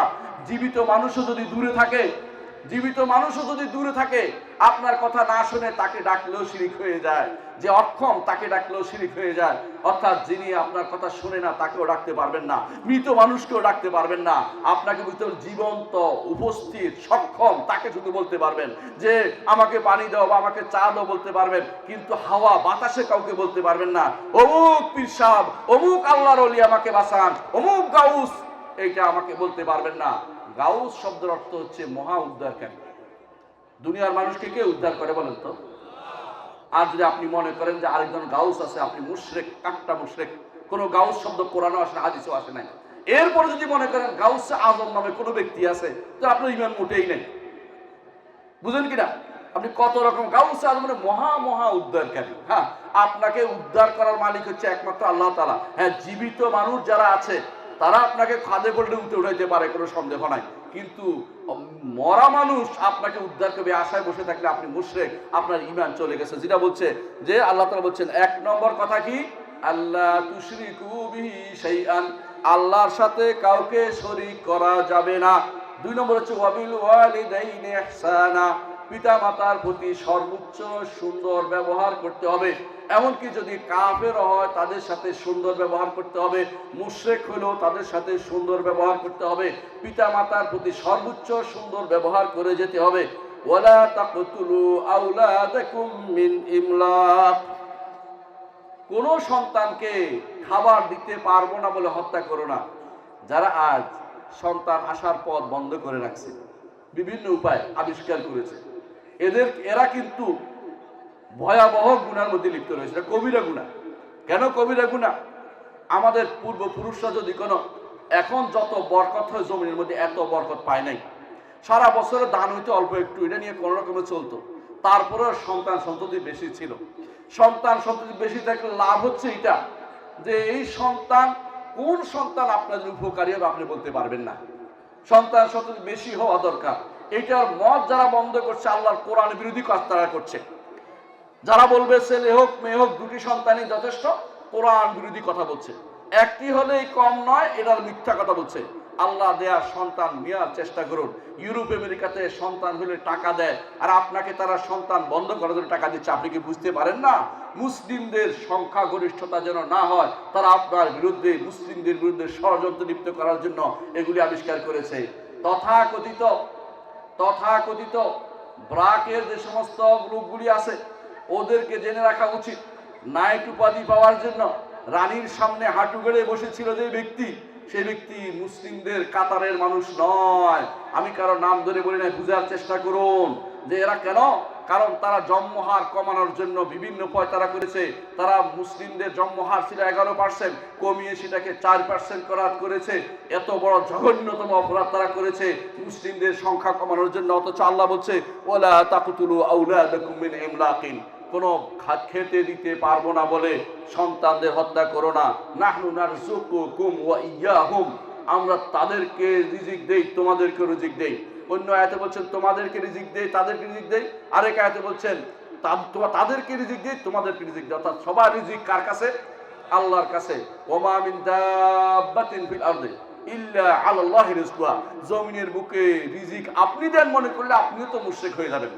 জীবিত মানুষও যদি দূরে থাকে, আপনার কথা না শুনে তাকে ডাকলেও শিরিক হয়ে যায়। যে অক্ষম তাকে ডাকলেও শিরিক হয়ে যায়। অর্থাৎ যিনি আপনার কথা শুনে না তাকেও ডাকতে পারবেন না, মৃত মানুষকেও ডাকতে পারবেন না। আপনাকে বুঝতে হবে জীবন্ত উপস্থিত সক্ষম তাকে শুধু বলতে পারবেন যে আমাকে পানি দাও বা আমাকে চা দাও বলতে পারবেন, কিন্তু হাওয়া বাতাসে কাউকে বলতে পারবেন না অমুক পীর সাহেব, অমুক আল্লাহর ওলি আমাকে বাঁচান, অমুক গাউস, এইটা আমাকে বলতে পারবেন না। গাউস শব্দের অর্থ হচ্ছে মহা উদ্ধারকারী। দুনিয়ার মানুষকে কে উদ্ধার করে বলেন তো? আর যদি আপনি মনে করেন যে আরেকজন গাউস আছে, আপনি মুশরিক, কাট্টা মুশরিক। কোনো গাউস শব্দ কোরআনেও আসে না, হাদিসেও আসে নাই। এরপরে যদি মনে করেন গাউসে আজম নামে কোনো ব্যক্তি আছে, তো আপনার ঈমান মোটেই নেই। বুঝেন কিনা? আপনি কত রকম গাউসে আজম মানে মহা উদ্ধারকারী। হ্যাঁ, আপনাকে উদ্ধার করার মালিক হচ্ছে একমাত্র আল্লাহ তাআলা। হ্যাঁ, জীবিত মানুষ যারা আছে তারা আপনাকে খাদে পড়লে উঠাইতে পারে, কোনো সন্দেহ নাই, কিন্তু মরা মানুষ আপনাকে উদ্ধার করবে আশায় বসে থাকলে আপনি মুশরিক, আপনার ঈমান চলে গেছে। যেটা বলছে যে আল্লাহ তাআলা বলছেন, 1 নম্বর কথা কি, আল্লাহ তুশরিকু বিহি শাইআন, আল্লাহর সাথে কাউকে শরীক করা যাবে না। 2 নম্বর হচ্ছে ওয়াবিল ওয়ালিদাইনি ইহসানা, পিতা মাতার প্রতি সর্বোচ্চ সুন্দর ব্যবহার করতে হবে। এমনকি যদি কাফের হয় তাদের সাথে সুন্দর ব্যবহার করতে হবে, মুশরিক হলেও তাদের সাথে সুন্দর ব্যবহার করতে হবে। পিতা মাতার প্রতি সর্বোচ্চ সুন্দর ব্যবহার করে যেতে হবে। ওয়ালা তাকতুলু আওলাদাকুম মিন ইমলাক, কোন সন্তানকে খাবার দিতে পারবো না বলে হত্যা করো না। যারা আজ সন্তান আসার পথ বন্ধ করে রাখছে, বিভিন্ন উপায় আবিষ্কার করেছে, এরা কিন্তু ভয়াবহ গুনার মধ্যে লিপ্ত রয়েছে। এটা কবিরা গুনাহ। কেন কবিরা গুনাহ? আমাদের পূর্বপুরুষরা যদি কোনো, এখন যত বরকত হয় জমিনের মধ্যে এত বরকত পায় নাই। সারা বছরে দান হইতে অল্প একটু, এটা নিয়ে কোনো রকমে চলতো। তারপরে সন্তান সন্ততি বেশি ছিল। সন্তান সন্ততি বেশি থাকলে লাভ হচ্ছে এটা যে এই সন্তান কোন সন্তান আপনার উপকারী হবে আপনি বলতে পারবেন না। সন্তান সন্ততি বেশি হওয়া দরকার। এটার মত যারা বন্ধ করছে আল্লাহর কোরআন বিরোধী কাজ তারা করছে। যারা বলবে ছেলে হোক মেয়ে হোক দুটি সন্তানই যথেষ্ট, কোরআন বিরোধী কথা বলছে। একটি হলেই কম নয়, এটার মিথ্যা কথা বলছে। আল্লাহ দেয়া সন্তান নেওয়ার চেষ্টা করুন। ইউরোপ আমেরিকাতে সন্তান হলে টাকা দেয়, আর আপনাকে তারা সন্তান বন্ধ করার জন্য টাকা দিচ্ছে। আপনি কি বুঝতে পারেন না? মুসলিমদের সংখ্যাগরিষ্ঠতা যেন না হয়, তারা আপনার বিরুদ্ধে, মুসলিমদের বিরুদ্ধে ষড়যন্ত্র লিপ্ত করার জন্য এগুলি আবিষ্কার করেছে। তথাকথিত ব্রাকের যে সমস্ত লোকগুলি আছে ওদেরকে জেনে রাখা উচিত। নাইট উপাধি পাওয়ার জন্য রানীর সামনে হাঁটু গেড়ে বসেছিল যে ব্যক্তি, সেই ব্যক্তি মুসলিমদের কাতারের মানুষ নয়। আমি কারো নাম ধরে বলি না, বুঝার চেষ্টা করুন যে এরা কেন। কারণ তারা জন্মহার কমানোর জন্য বিভিন্ন পয়তারা করেছে। তারা মুসলিমদের জন্মহার ছিল 11%, কমিয়ে সেটাকে 4% করেছে। এত বড় জঘন্যতম অপরাধ তারা করেছে মুসলিমদের সংখ্যা কমানোর জন্য। অথচ আল্লাহ বলছে ওয়ালা তাকতুলু আওলাদাকুম মিন ইমলাকিন, কোনো খেতে দিতে পারবো না বলে সন্তানদের হত্যা করো না। নাহনু নারযুকুকুম ওয়া ইয়াহুম, আমরা তাদেরকে রিজিক দেই, তোমাদেরকে রিজিক দেই। অন্য আয়াতে বলছেন তোমাদেরকে রিজিক দেই, তাদেরকে রিজিক দেই। আরেক আয়াতে বলছেন তাদেরকে রিজিক দেই, তোমাদেরকে রিজিক দেই। অর্থাৎ সবার রিজিক কার কাছে? আল্লাহর কাছে। ওমা মিন দাব্বাতিন ফিল আরদি ইল্লা আলাল্লাহি রিজকুহা, জমিনের বুকে রিজিক আপনি দেন মনে করলে আপনিও তো মুশরিক হয়ে যাবেন।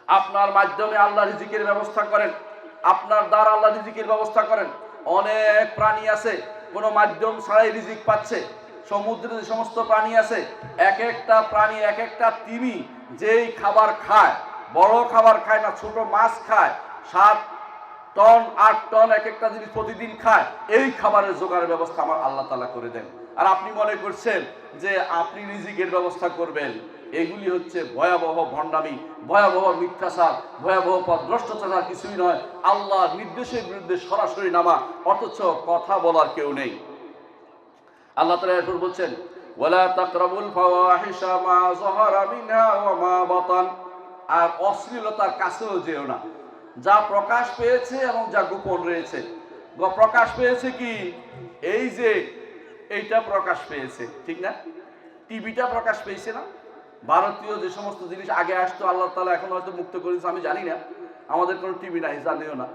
আপনার মাধ্যমে আল্লাহ রিজিকের ব্যবস্থা করেন, আপনার দ্বারা আল্লাহ রিজিকের ব্যবস্থা করেন। অনেক প্রাণী আছে কোনো মাধ্যম ছাড়াই রিজিক পাচ্ছে। সমুদ্রে যে সমস্ত প্রাণী আছে, এক একটা প্রাণী এক একটা তিমি যেই খাবার খায়, বড় খাবার খায় না, ছোট মাছ খায়, 7 টন 8 টন এক একটা জিনিস প্রতিদিন খায়। এই খাবারের জোগাড়ের ব্যবস্থা আমার আল্লাহ তাআলা করে দেন। আর আপনি মনে করছেন যে আপনি রিজিকের ব্যবস্থা করবেন। এগুলি হচ্ছে ভয়াবহ ভণ্ডামি, ভয়াবহ মিথ্যাচার, ভয়াবহ পথভ্রষ্টতা, কিছুই নয়। আল্লাহর নির্দেশের বিরুদ্ধে সরাসরি নামা, অথচ কথা বলার কেউ নেই। আল্লাহ তাআলা এরপর বলছেন ওয়ালা তাকরাবুল ফাওয়াহিশা মা যাহারা মিনহা ওয়া মা বাতান, আর অশ্লীলতার কাছেও যেও না, যা প্রকাশ পেয়েছে এবং যা গোপন রয়েছে। প্রকাশ পেয়েছে কি? এই যে এইটা প্রকাশ পেয়েছে, ঠিক না? টিভিটা প্রকাশ পেয়েছে না? ভারতীয় যে সমস্ত জিনিস আগে আসতো আল্লাহ তাআলা এখন হয়তো মুক্ত করেছে, আমি জানি না। আমাদের কোনো টিভি নাই, জানিও না।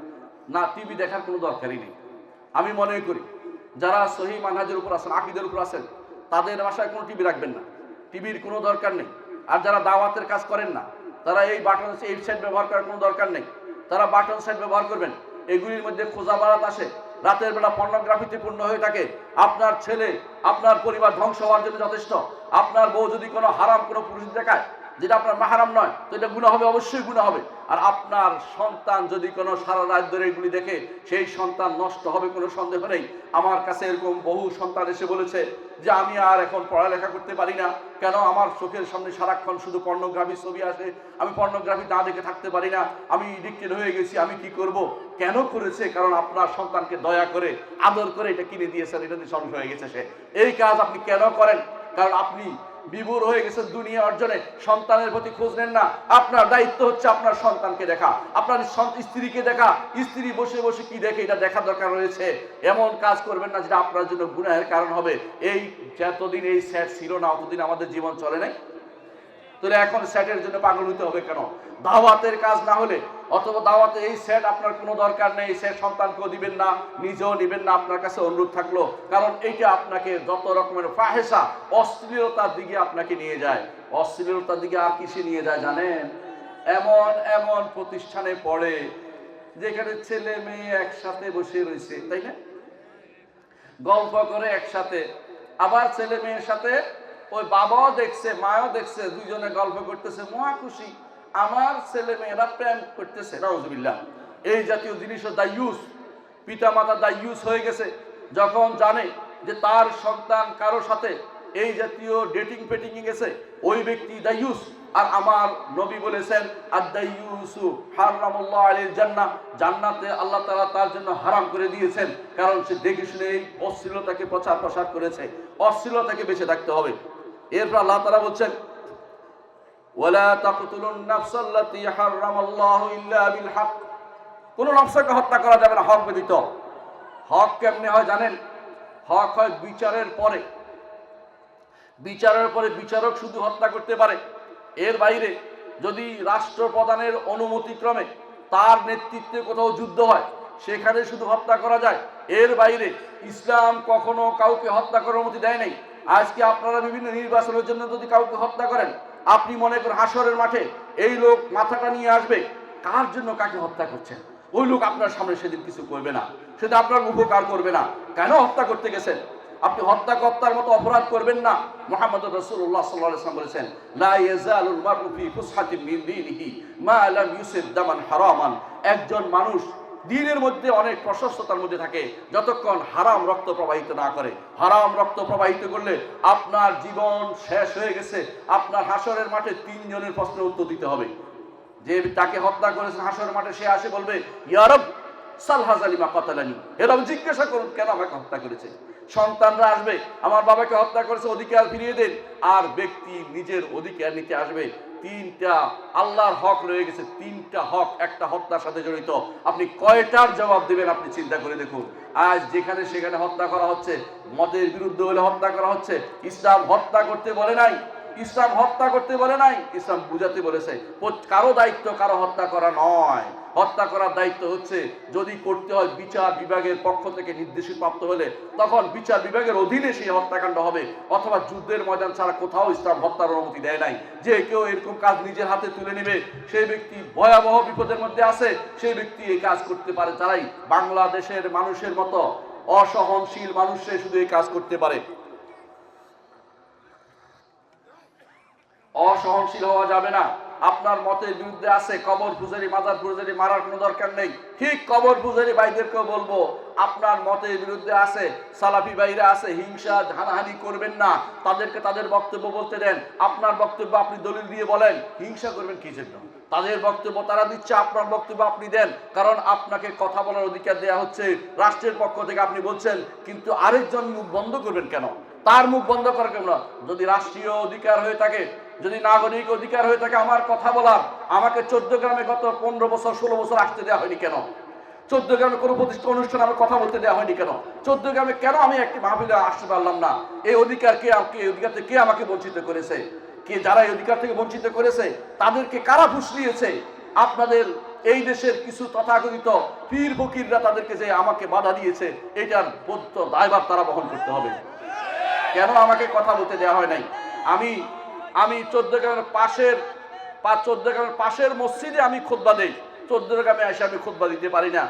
না, টিভি দেখার কোনো দরকারই নেই। আমি মনে করি যারা সহি মানহাজের উপর আছেন, আকীদার উপর আছেন, তাদের বাসায় কোনো টিভি রাখবেন না, টিভির কোনো দরকার নেই। আর যারা দাওয়াতের কাজ করেন না, তারা এই বাটন সেট ব্যবহার করার কোনো দরকার নেই। তারা বাটন সেট ব্যবহার করবেন। এগুলির মধ্যে খোঁজা বাড়াত আসে, রাতের বেলা পর্নোগ্রাফিতে পূর্ণ হয়ে থাকে। আপনার ছেলে, আপনার পরিবার ধ্বংস হওয়ার জন্য যথেষ্ট। আপনার বউ যদি কোনো হারাম কোনো পুরুষ দেখায় যেটা আপনার মাহারাম নয়, তো এটা গুনাহ হবে, অবশ্যই গুনাহ হবে। আর আপনার সন্তান যদি কোনো সারা রাত ধরে এগুলি দেখে, সেই সন্তান নষ্ট হবে, কোনো সন্দেহ নেই। আমার কাছে এরকম বহু সন্তান এসে বলেছে যে আমি আর এখন পড়ালেখা করতে পারি না, কেন আমার চোখের সামনে সারাক্ষণ শুধু পর্নোগ্রাফি ছবি আসে, আমি পর্নোগ্রাফি না দেখে থাকতে পারি না, আমি এডিক্টেড হয়ে গেছি, আমি কি করব? কেন করেছে? কারণ আপনার সন্তানকে দয়া করে আদর করে এটা কিনে দিয়েছেন, এটা দিয়ে ধ্বংস হয়ে গেছে সে। এই কাজ আপনি কেন করেন? কারণ আপনি বিভোর হয়ে গেছে দুনিয়া অর্জনে, সন্তানের প্রতি খোঁজ নেন না। আপনার দায়িত্ব হচ্ছে আপনার সন্তানকে দেখা, আপনার স্ত্রীকে দেখা। স্ত্রী বসে বসে কি দেখে এটা দেখা দরকার রয়েছে। এমন কাজ করবেন না যেটা আপনার জন্য গুনাহের কারণ হবে। এই যতদিন এই সেট ছিল না, অতদিন আমাদের জীবন চলে নাই। তাহলে এখন সেটের জন্য পাগল হইতে হবে কেন? দাওয়াতের কাজ না হলে, অথবা দাওয়াতে এই সেট আপনার কোনো দরকার নেই, সেট সন্তানকেও দিবেন না, নিজেও নিবেন না। আপনার কাছে অনুরোধ থাকলো, কারণ এইটা আপনাকে যত রকমের ফাহেসা, অশ্লীলতার দিকে আপনাকে নিয়ে যায়। অশ্লীলতার দিকে আর কিসে নিয়ে যায় জানেন? এমন এমন প্রতিষ্ঠানে পড়ে যেখানে ছেলে মেয়ে একসাথে বসে রয়েছে, তাই না? গল্প করে একসাথে, আবার ছেলে মেয়ের সাথে ওই বাবাও দেখছে, মাও দেখছে, দুইজনে গল্প করতেছে, মহা খুশি, আমার ছেলে মেয়েরা প্রেম করতেছে। নাউজুবিল্লাহ। এই জাতীয় জিনিসও দায়ুস, পিতা মাতা দায়ুস হয়ে গেছে। যখন জানে যে তার সন্তান কারো সাথে এই জাতীয় ডেটিং পেটিং গেছে, ওই ব্যক্তি দায়ুস। আর আমার নবী বলেছেন আদ-দায়ুসু হারামাল্লাহু আলাইহিল জান্নাহ, জান্নাতে আল্লাহ তাআলা তার জন্য হারাম করে দিয়েছেন, কারণ সে দেখে শুনে এই অশ্লীলতাকে প্রচার করেছে। অশ্লীলতাকে বেঁচে থাকতে হবে। এরপর আল্লাহ তাআলা বলছেন ওয়ালা তাকতুলুন নাফসাল্লাতী হারামাল্লাহু ইল্লা বিল হক, কোন নফসকে হত্যা করা যাবে না হক ব্যতীত। হক কেমনে হয় জানেন? হক হয় বিচারের পরে। বিচারের পরে বিচারক শুধু হত্যা করতে পারে। এর বাইরে যদি রাষ্ট্রপ্রধানের অনুমতিক্রমে তার নেতৃত্বে কোথাও যুদ্ধ হয় সেখানে শুধু হত্যা করা যায়। এর বাইরে ইসলাম কখনো কাউকে হত্যা করার অনুমতি দেয় নাই। আজকে আপনারা বিভিন্ন নির্বাচনের জন্য যদি কাউকে হত্যা করেন, আপনি মনে করেন হাসরের মাঠে এই লোক মাথাটা নিয়ে আসবে, কার জন্য কাকে হত্যা করছেন? ওই লোক আপনার সামনে সেদিন কিছু করবে না, সেটা আপনার উপকার করবে না। কেন হত্যা করতে গেছেন? আপনি হত্যাকর্তার মতো অপরাধ করবেন না। মুহাম্মদ রাসূলুল্লাহ সাল্লাল্লাহু আলাইহি ওয়াসাল্লাম বলেছেন, লা ইয়াজালুল মারউ ফি ফুসহাতিন মিন দীনিহি মা লাম ইউসিব দামান হারামান। একজন মানুষ দিনের মধ্যে অনেক প্রশস্ততার মধ্যে থাকে যতক্ষণ হারাম রক্ত প্রবাহিত না করে। হারাম রক্ত প্রবাহিত করলে আপনার জীবন শেষ হয়ে গেছে। আপনার হাসরের মাঠে তিনজনের প্রশ্নের উত্তর দিতে হবে। যে তাকে হত্যা করেছেন হাসরের মাঠে সে আসে বলবে, ইয়া রব সাল হাজালিমা কাতালানি, এরকম জিজ্ঞাসা করুন কেন আমাকে হত্যা করেছে। সন্তানরা আসবে, আমার বাবাকে হত্যা করেছে, অধিকার ফিরিয়ে দেন। আর ব্যক্তি নিজের অধিকার নিতে আসবে। তিনটা আল্লাহর হক রয়ে গেছে, তিনটা হক একটা হত্যার সাথে জড়িত। আপনি কয়টার জবাব দেবেন আপনি চিন্তা করে দেখুন। আজ যেখানে সেখানে হত্যা করা হচ্ছে, মতের বিরুদ্ধে হলে হত্যা করা হচ্ছে। ইসলাম হত্যা করতে বলে নাই, ইসলাম হত্যা করতে বলে নাই, ইসলাম বুঝাতে বলেছে। কারো দায়িত্ব কারো হত্যা করা নয়। হত্যা করার দায়িত্ব হচ্ছে যদি করতে হয় বিচার বিভাগের পক্ষ থেকে নির্দেশিত প্রাপ্ত হলে তখন বিচার বিভাগের অধীনে সেই হত্যাকাণ্ড হবে। অথবা যুদ্ধের ময়দান ছাড়া কোথাও ইসলাম হত্যার অনুমতি দেয় নাই। যে কেউ এরকম কাজ নিজের হাতে তুলে নেবে সেই ব্যক্তি ভয়াবহ বিপদের মধ্যে আছে। সেই ব্যক্তি এই কাজ করতে পারে যারাই বাংলাদেশের মানুষের মতো অসহনশীল মানুষে শুধু এই কাজ করতে পারে। অসহনশীল হওয়া যাবে না। আপনার মতের বিরুদ্ধে আছে, কবর পূজারি মাজার পূজারি মারার কোনো দরকার নেই। ঠিক কবর পূজারি ভাইদেরকেও বলবো, আপনার মতের বিরুদ্ধে আছে, সালাফি ভাইরা আছে, হিংসা হানাহানি করবেন না। তাদেরকে তাদের বক্তব্য বলতে দেন। আপনার বক্তব্য আপনি দলিল দিয়ে বলেন, হিংসা করবেন কি জন্য? তাদের বক্তব্য তারা দিচ্ছে, আপনার বক্তব্য আপনি দেন। কারণ আপনাকে কথা বলার অধিকার দেওয়া হচ্ছে রাষ্ট্রের পক্ষ থেকে, আপনি বলছেন। কিন্তু আরেকজন মুখ বন্ধ করবেন কেন? তার মুখ বন্ধ করা কেন? যদি রাষ্ট্রীয় অধিকার হয়ে থাকে, যদি নাগরিক অধিকার হয়ে থাকে আমার কথা বলার, আমাকে 14 গ্রামে গত 15 বছর 16 বছর আসতে দেওয়া হয়নি কেন? 14 গ্রামে কোনো প্রতিষ্ঠান অনুষ্ঠানে আমার কথা বলতে দেওয়া হয়নি কেন? 14 গ্রামে কেন আমি একটি মাহফিলে আসতে পারলাম না? এই অধিকার কে, এই অধিকার থেকে কে আমাকে বঞ্চিত করেছে? কে যারা এই অধিকার থেকে বঞ্চিত করেছে তাদেরকে কারা ফুসলিয়েছে? আপনাদের এই দেশের কিছু তথাকথিত পীর ফকিররা তাদেরকে যে আমাকে বাধা দিয়েছে, এটার বদ্ধ দায়ভার তারা বহন করতে হবে। কেন আমাকে কথা বলতে দেওয়া হয় নাই? আমি 14 গ্রামের পাশের মসজিদে আমি খুতবা দেই। 14 গ্রামে এসে আমি খুতবা দিতে পারি না।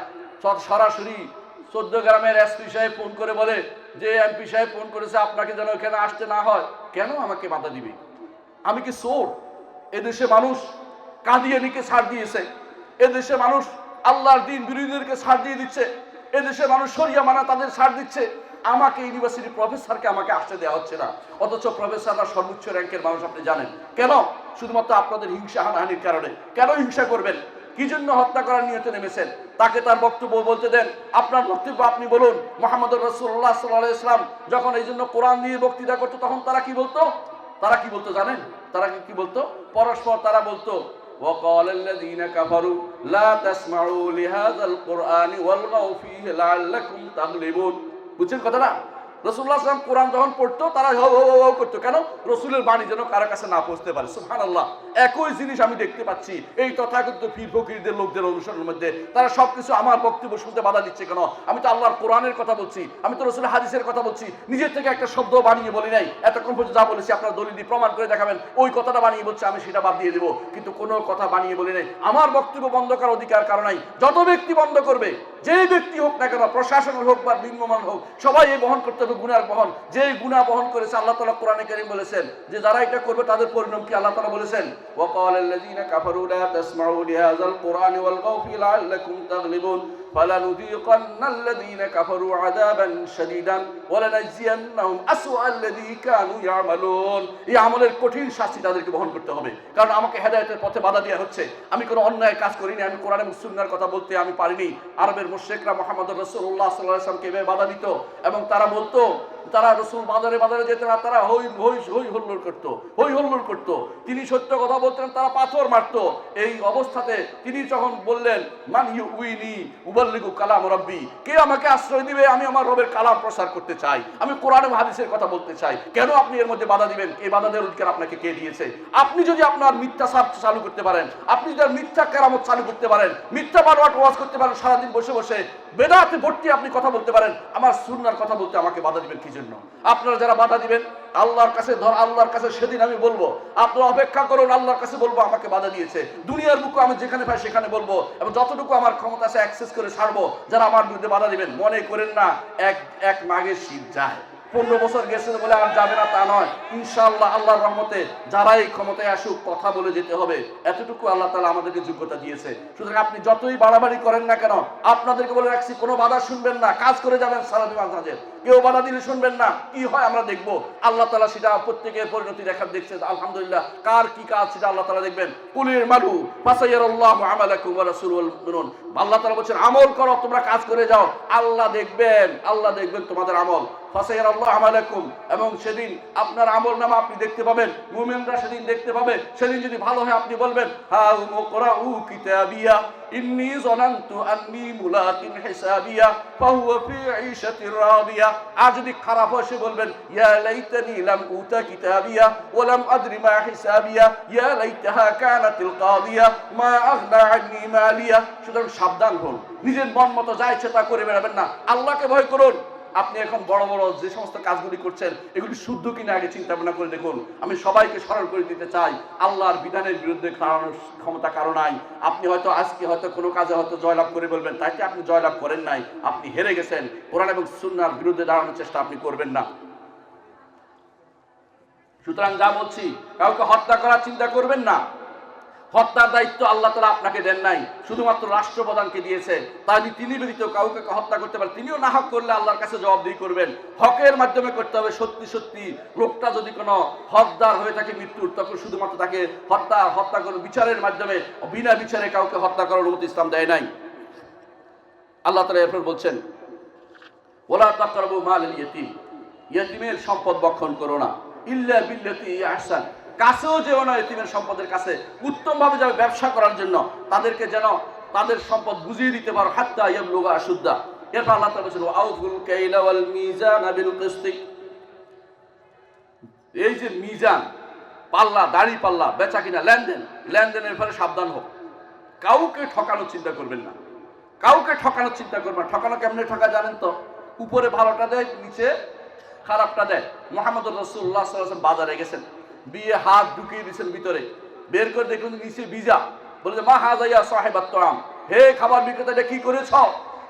সরাসরি 14 গ্রামের এসপি সাহেব ফোন করে বলে যে এমপি সাহেব ফোন করেছে আপনাকে যেন এখানে আসতে না হয়। কেন আমাকে বাধা দিবে? আমি কি চোর? এদেশে মানুষ কাদিয়ানীকে ছাড় দিয়েছে, এদেশে মানুষ আল্লাহর দ্বীন বিরোধীদেরকে ছাড় দিয়ে দিচ্ছে, এদেশে মানুষ শরিয়া মানা তাদের ছাড় দিচ্ছে। আমাকে ইউনিভার্সিটি প্রফেসরকে আমাকে আসতে দেওয়া হচ্ছে না। অথচ প্রফেসররা সর্বোচ্চ র্যাঙ্কের মানুষ, আপনি জানেন কেন? শুধুমাত্র আপনাদের হিংসা হানাহানির কারণে। কেন হিংসা করবেন? কি জন্য হত্যা করার নিয়তে নেমেছেন? তাকে তার বক্তব্য বলতে দেন। আপনার বক্তব্য আপনি বলুন। মুহাম্মদ রাসূলুল্লাহ সাল্লাল্লাহু আলাইহি ওয়াসাল্লাম যখন এই জন্য কোরআন দিয়ে বক্তৃতা করতো তখন তারা কি বলতো জানেন? তারা কি বলতো? পরস্পর তারা বলতো, وقال الذين كفروا لا تسمعوا لهذا القرآن والغوا فيه لعلكم تغلبون। বুঝছেন কথাটা? রাসূলুল্লাহ সাল্লাল্লাহু আলাইহি ওয়াসাল্লাম কোরআন যখন পড়তো তারা হো হো হো করতো। কেন? রাসূলের বাণী যেন কারো কাছে না পৌঁছতে পারে। সুবহানাল্লাহ। একই জিনিস আমি দেখতে পাচ্ছি এই তথাকথিত পীর ফকিরদের লোকদের অনুসরণের মধ্যে। তারা সবকিছু আমার বক্তব্য শুনতে বাধা দিচ্ছে কেন? আমি তো আল্লাহর কোরআনের কথা বলছি, আমি তো রাসূলের হাদিসের কথা বলছি। নিজের থেকে একটা শব্দ বানিয়ে বলি নাই। এতক্ষণ পর্যন্ত যা বলেছি আপনার দলিল দিয়ে প্রমাণ করে দেখাবেন ওই কথাটা বানিয়ে বলছে, আমি সেটা বাদ দিয়ে দেব। কিন্তু কোনো কথা বানিয়ে বলি নাই। আমার বক্তব্য বন্ধ করার অধিকার কারো নাই। যত ব্যক্তি বন্ধ করবে, যেই ব্যক্তি হোক না কেন, প্রশাসনের হোক বা নিম্নমান হোক, সবাই এই বহন করতে হবে গুনার বহন। যে গুনাহ বহন করেছে আল্লাহ তাআলা কোরআনে কারীম বলেছেন যে যারা এটা করবে তাদের পরিণাম কি আল্লাহ তাআলা বলেছেন, ওয়াকালাল্লাযীনা কাফারু লা তাসমাউ লিহাযাল কুরআনি ওয়ালগাউ ফী লাআল্লাকুম তাগলিবুন ফালানুযীকান্নাল্লাযীনা কাফারু আযাবান শাদীদান ওয়ালানাজজিয়ান্নাহুম আসওয়াল্লাযী কানু ইয়ামালুন। এই আমলের কঠিন শাস্তি তাদেরকে বহন করতে হবে। কারণ আমাকে হেদায়েতের পথে বাধা দেওয়া হচ্ছে। আমি কোনো অন্যায় কাজ করিনি, আমি কোরআন এবং সুন্নাহর কথা বলতে আমি পারিনি। আরবের মুশরিকরা মুহাম্মদ রাসূলুল্লাহ সাল্লাল্লাহু আলাইহি ওয়াসাল্লামকে এভাবে বাধা দিত এবং তারা বলতো তারা রসুল বাজারে বাজারে যেতেন আর তারা হই হই হই হল্লোড় করতো, হই হল্লোড় করতো। তিনি সত্য কথা বলতেন, তারা পাথর মারতো। এই অবস্থাতে তিনি যখন বললেন, মান ইউইনি উবাল্লিগু কালাম রাব্বি, কে আমাকে আশ্রয় দিবে, আমি আমার রবের কালাম প্রসার করতে চাই, আমি কোরআন এবং হাদিসের কথা বলতে চাই, কেন আপনি এর মধ্যে বাধা দিবেন? এই বাধা দেওয়ার অধিকার আপনাকে কে দিয়েছে? আপনি যদি আপনার মিথ্যা চালু করতে পারেন, আপনি যদি মিথ্যা কেরামত চালু করতে পারেন, মিথ্যা বানোয়াট ওয়াজ করতে পারেন, সারাদিন বসে বসে বেদাতে ভর্তি আপনি কথা বলতে পারেন, আমার সুন্নাহর কথা বলতে আমাকে বাধা দিবেন কি জন্য? আপনারা যারা বাধা দিবেন আল্লাহর কাছে আল্লাহর কাছে সেদিন আমি বলবো, আপনারা অপেক্ষা করুন, আল্লাহর কাছে বলবো আমাকে বাধা দিয়েছে। দুনিয়ার বুকে আমি যেখানে পাই সেখানে বলবো, এবং যতটুকু আমার ক্ষমতা আছে অ্যাক্সেস করে ছাড়বো। যারা আমার বিরুদ্ধে বাধা দিবেন, মনে করেন না এক মাঘের শীত যায়, 15 বছর গেছে বলে আর যাবে না তা নয়। ইনশাআল্লাহ আল্লাহর রহমতে যারাই ক্ষমতায় আসুক কথা বলে যেতে হবে, এতটুকু আল্লাহ তাআলা আমাদেরকে যোগ্যতা দিয়েছে। সুতরাং আপনি যতই বাড়াবাড়ি করেন না কেন, আপনাদেরকে বলে রাখছি, কোনো বাধা শুনবেন না, কাজ করে যাবেন সারাদিন মাঝে। কেউ বাধা দিলে শুনবেন না, কি হয় আমরা দেখবো। আল্লাহ তাআলা সেটা প্রত্যেকের পরিণতি দেখছে, আলহামদুলিল্লাহ। কার কি কাজ সেটা আল্লাহ তাআলা দেখবেন। কুলির মালু ফাসাইয়ারাল্লাহু আমালাকুম ওয়া রাসূলুল মুমিনুন, আল্লাহ তাআলা বলেন আমল করো, তোমরা কাজ করে যাও, আল্লাহ দেখবেন তোমাদের আমল। ফাসাইয়ারাল্লাহু আমালাকুম, এবং সেদিন আপনার আমল নামা আপনি দেখতে পাবেন, মুমিনরা সেদিন দেখতে পাবে। সেদিন যদি ভালো হয় আপনি বলবেন হা মুকরাউ কিতাবিয়া ইন্নী যানানতু আন্নী মুলাকিন হিসাবিয়া ফাহুয়া ফি ঈশাতির রাদিয়া। আর যদি খারাপ হয় সে বলবেন ইয়া লাইতানি লাম উতা কিতাবিয়া ওয়া লাম আদরি মা হিসাবিয়া ইয়া লাইতাহা কানাতিল কাদিয়া মা আগনা আন্নী মালিয়া। সুতরাং সাবধান হন, নিজের মন মতো যা ইচ্ছে তা করে বেড়াবেন না, আল্লাহকে ভয় করুন। আপনি এখন বড় বড় যে সমস্ত কাজগুলি করছেন এগুলি শুদ্ধ কিনা আগে চিন্তা ভাবনা করে দেখুন। আমি সবাইকে স্মরণ করে দিতে চাই, আল্লাহর বিধানের বিরুদ্ধে দাঁড়ানোর ক্ষমতা কারো নাই। আপনি হয়তো আজকে হয়তো কোনো কাজে হয়তো জয়লাভ করে বলবেন, তাই কি আপনি জয়লাভ করেন নাই, আপনি হেরে গেছেন। কোরআন এবং সুন্নাহর বিরুদ্ধে দাঁড়ানোর চেষ্টা আপনি করবেন না। সুতরাং যা বলছি, কাউকে হত্যা করার চিন্তা করবেন না। হত্যার দায়িত্ব আল্লাহ তাআলা আপনাকে দেন নাই, শুধুমাত্র রাষ্ট্রপ্রধানকে দিয়েছে। তাই তিনি ব্যতীত কাউকে হত্যা করতে পারেন, তিনিও না হক করলে আল্লাহর কাছে জবাবদিহি করবেন। হকের মাধ্যমে করতে হবে। সত্যি লোকটা যদি কোনো হকদার হয়ে থাকে মৃত্যুর, তখন শুধুমাত্র তাকে হত্যা করে বিচারের মাধ্যমে, বিনা বিচারে কাউকে হত্যা করার অনুমতি ইসলাম দেয় নাই। আল্লাহ তাআলা এরপর বলছেন ওয়ালা তাকরাবু মালাল ইয়াতীম, ইয়াতীমের সম্পদ ভক্ষণ করো না, ইল্লা বিল্লাতি আহসান, কাছেও যেও না এতিমের সম্পদের কাছে, উত্তমভাবে যাবে ব্যবসা করার জন্য, তাদেরকে যেন তাদের সম্পদ বুঝিয়ে দিতে পারো, হাত্তা ইয়াবলুগা আশুদ্দা। এরপর আল্লাহ তাআলা বলেছেন আউফুল কাইলা ওয়াল মিজান বিল কিসত। এই যে মিজান, পাল্লা, দাড়ি পাল্লা, বেচা কিনা, লেনদেনের ফলে সাবধান হোক। কাউকে ঠকানোর চিন্তা করবেন না, কাউকে ঠকানোর চিন্তা করবেন না। ঠকানো কেমনে ঠকা জানেন তো? উপরে ভালোটা দেয়, নিচে খারাপটা দেয়। মুহাম্মদুর রাসূলুল্লাহ সাল্লাল্লাহু আলাইহি ওয়াসাল্লাম বাজারে গেছেন, বিয়ে হাত ঢুকিয়ে দিয়েছেন ভিতরে, বের করে দেখলেন নিচে ভিজা। বলে যে মা হাযা ইয়া সাহিবাত তাআম, হে খাবার বিক্রেতা, এটা কি করেছ?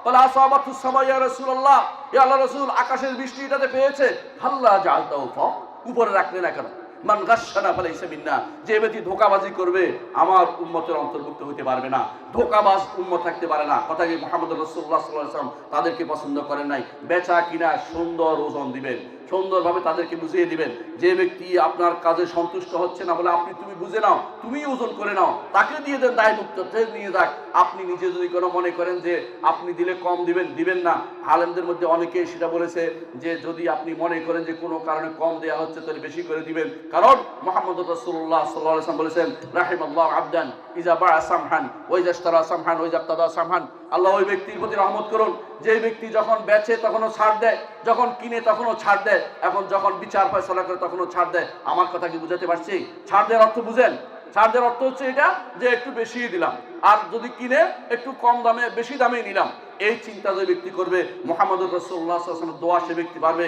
বলে আসাবাতুস সামা ইয়া রাসূলুল্লাহ, ইয়া আল্লাহর রাসূল, আকাশের বৃষ্টি এটাতে পেয়েছে। হাল্লা জাআলতাহু ফাওক, উপরে রাখলেন না কেন? মান গাশশানা ফালাইসা মিন্না, যে ব্যক্তি ধোঁকাবাজি করবে আমার উম্মতের অন্তর্ভুক্ত হতে পারবে না। ধোঁকাবাজ উম্মত থাকতে পারে না। কথা কি মুহাম্মদ রাসূলুল্লাহ সাল্লাল্লাহু আলাইহি ওয়াসাল্লাম তাদেরকে পছন্দ করেন নাই। বেচা কিনা সুন্দর ওজন দিবেন, সুন্দরভাবে তাদেরকে বুঝিয়ে দিবেন। যে ব্যক্তি আপনার কাজে সন্তুষ্ট হচ্ছে না, বলে তুমি বুঝে নাও, তুমি ওজন করে নাও, তাকে দিয়ে দেন, দায় মুক্ত নিয়ে যাক। আপনি নিজে যদি কোনো মনে করেন যে আপনি দিলে কম দিবেন না, আলেমদের মধ্যে অনেকেই সেটা বলেছে যে যদি আপনি মনে করেন যে কোনো কারণে কম দেওয়া হচ্ছে তাহলে বেশি করে দিবেন। কারণ মুহাম্মদ রাসূলুল্লাহ সাল্লাল্লাহু আলাইহি ওয়াসাল্লাম বলেছেন রাহিমাল্লাহু আবদান ইজা বা'a সামহান ওয়া ইজা ইশতারা সামহান ওয়া ইজা ইবতাদা সামহান। আল্লাহ ওই ব্যক্তির প্রতি রহমত করুন যে ব্যক্তি যখন বেচে তখনও ছাড় দেয়, যখন কিনে তখনও ছাড় দেয়, এখন যখন বিচার ফয়সালা করে তখনও ছাড় দেয়। আমার কথা কি বুঝাতে পারছি? ছাড় দেওয়ার অর্থ বুঝেন? ছাড় দেওয়ার অর্থ হচ্ছে এটা যে একটু বেশি দিলাম, আর যদি কিনে একটু কম দামে বেশি দামে নিলাম। এই চিন্তা যে ব্যক্তি করবে, মুহাম্মদুর রাসূলুল্লাহ সাল্লাল্লাহু আলাইহি ওয়াসাল্লামের দোয়া সে ব্যক্তি পাবে।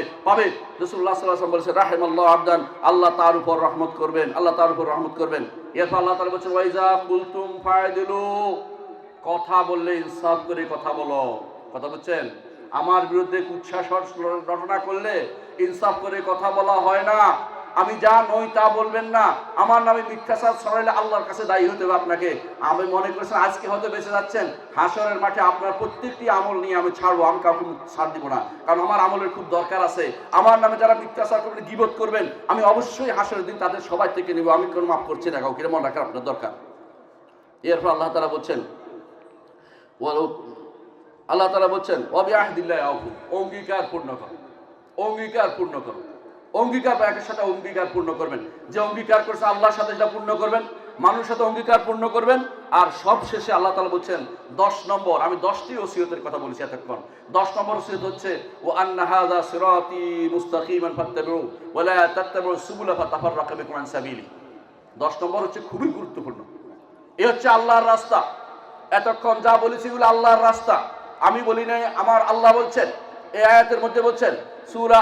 রাসূলুল্লাহ সাল্লাল্লাহু আলাইহি ওয়াসাল্লাম বলেছেন রাহিমাল্লাহু আবদান, আল্লাহ তার উপর রহমত করবেন, আল্লাহ তার উপর রহমত করবেন। এরপর আল্লাহ তাআলা বলেছেন ওয়াইজা কুলতুম ফায়দিলু, কথা বললে ইনসাফ করে কথা বলো। কথা বলছেন? আমার বিরুদ্ধে কুচ্ছাস রটনা করলে ইনসাফ করে কথা বলা হয় না। আমি যা নই তা বলবেন না। আমার নামে মিথ্যাচার ছড়াইলে আল্লাহর কাছে দায়ী হতে হবে আপনাকে। আমি মনে করেছেন আজকে হয়তো বেঁচে যাচ্ছেন, হাসরের মাঠে আপনার প্রত্যেকটি আমল নিয়ে আমি ছাড়বো, আমি কাউকে ছাড় দিব না, কারণ আমার আমলের খুব দরকার আছে। আমার নামে যারা মিথ্যাচার করবেন, গীবত করবেন, আমি অবশ্যই হাসরের দিন তাদের সবাই থেকে নিব। আমি কোনো মাফ করছি না কাউকে, মনে রাখার আপনার দরকার। এরপর আল্লাহ তাআলা বলছেন ওয়াবিআহদিল্লাহি আউফু, অঙ্গীকার পূর্ণ করো। অঙ্গীকার পূর্ণ করো। অঙ্গীকার একের সাথে অঙ্গীকার পূর্ণ করবেন। যে অঙ্গীকার করছে আল্লাহর সাথে সেটা পূর্ণ করবেন, মানুষের সাথে অঙ্গীকার পূর্ণ করবেন। আর সব শেষে আল্লাহ তাআলা বলছেন 10 নম্বর, আমি 10টি ওসিয়তের কথা বলেছি এতক্ষণ। 10 নম্বর ওসিয়ত হচ্ছে ওয়া আন্না হাযা সিরাতি মুস্তাকিমান ফাত্তাবিউ ওয়া লা তাত্তাবিউ সুবুলা ফাতাফাররাকা বিকুম আন সাবিলি। 10 নম্বর হচ্ছে খুবই গুরুত্বপূর্ণ। এই হচ্ছে আল্লাহর রাস্তা। এতক্ষণ যা বলেছি এগুলো আল্লাহর রাস্তা, আমি বলি নাই, আমার আল্লাহ বলছেন। এই আয়াতের মধ্যে বলছেন সূরা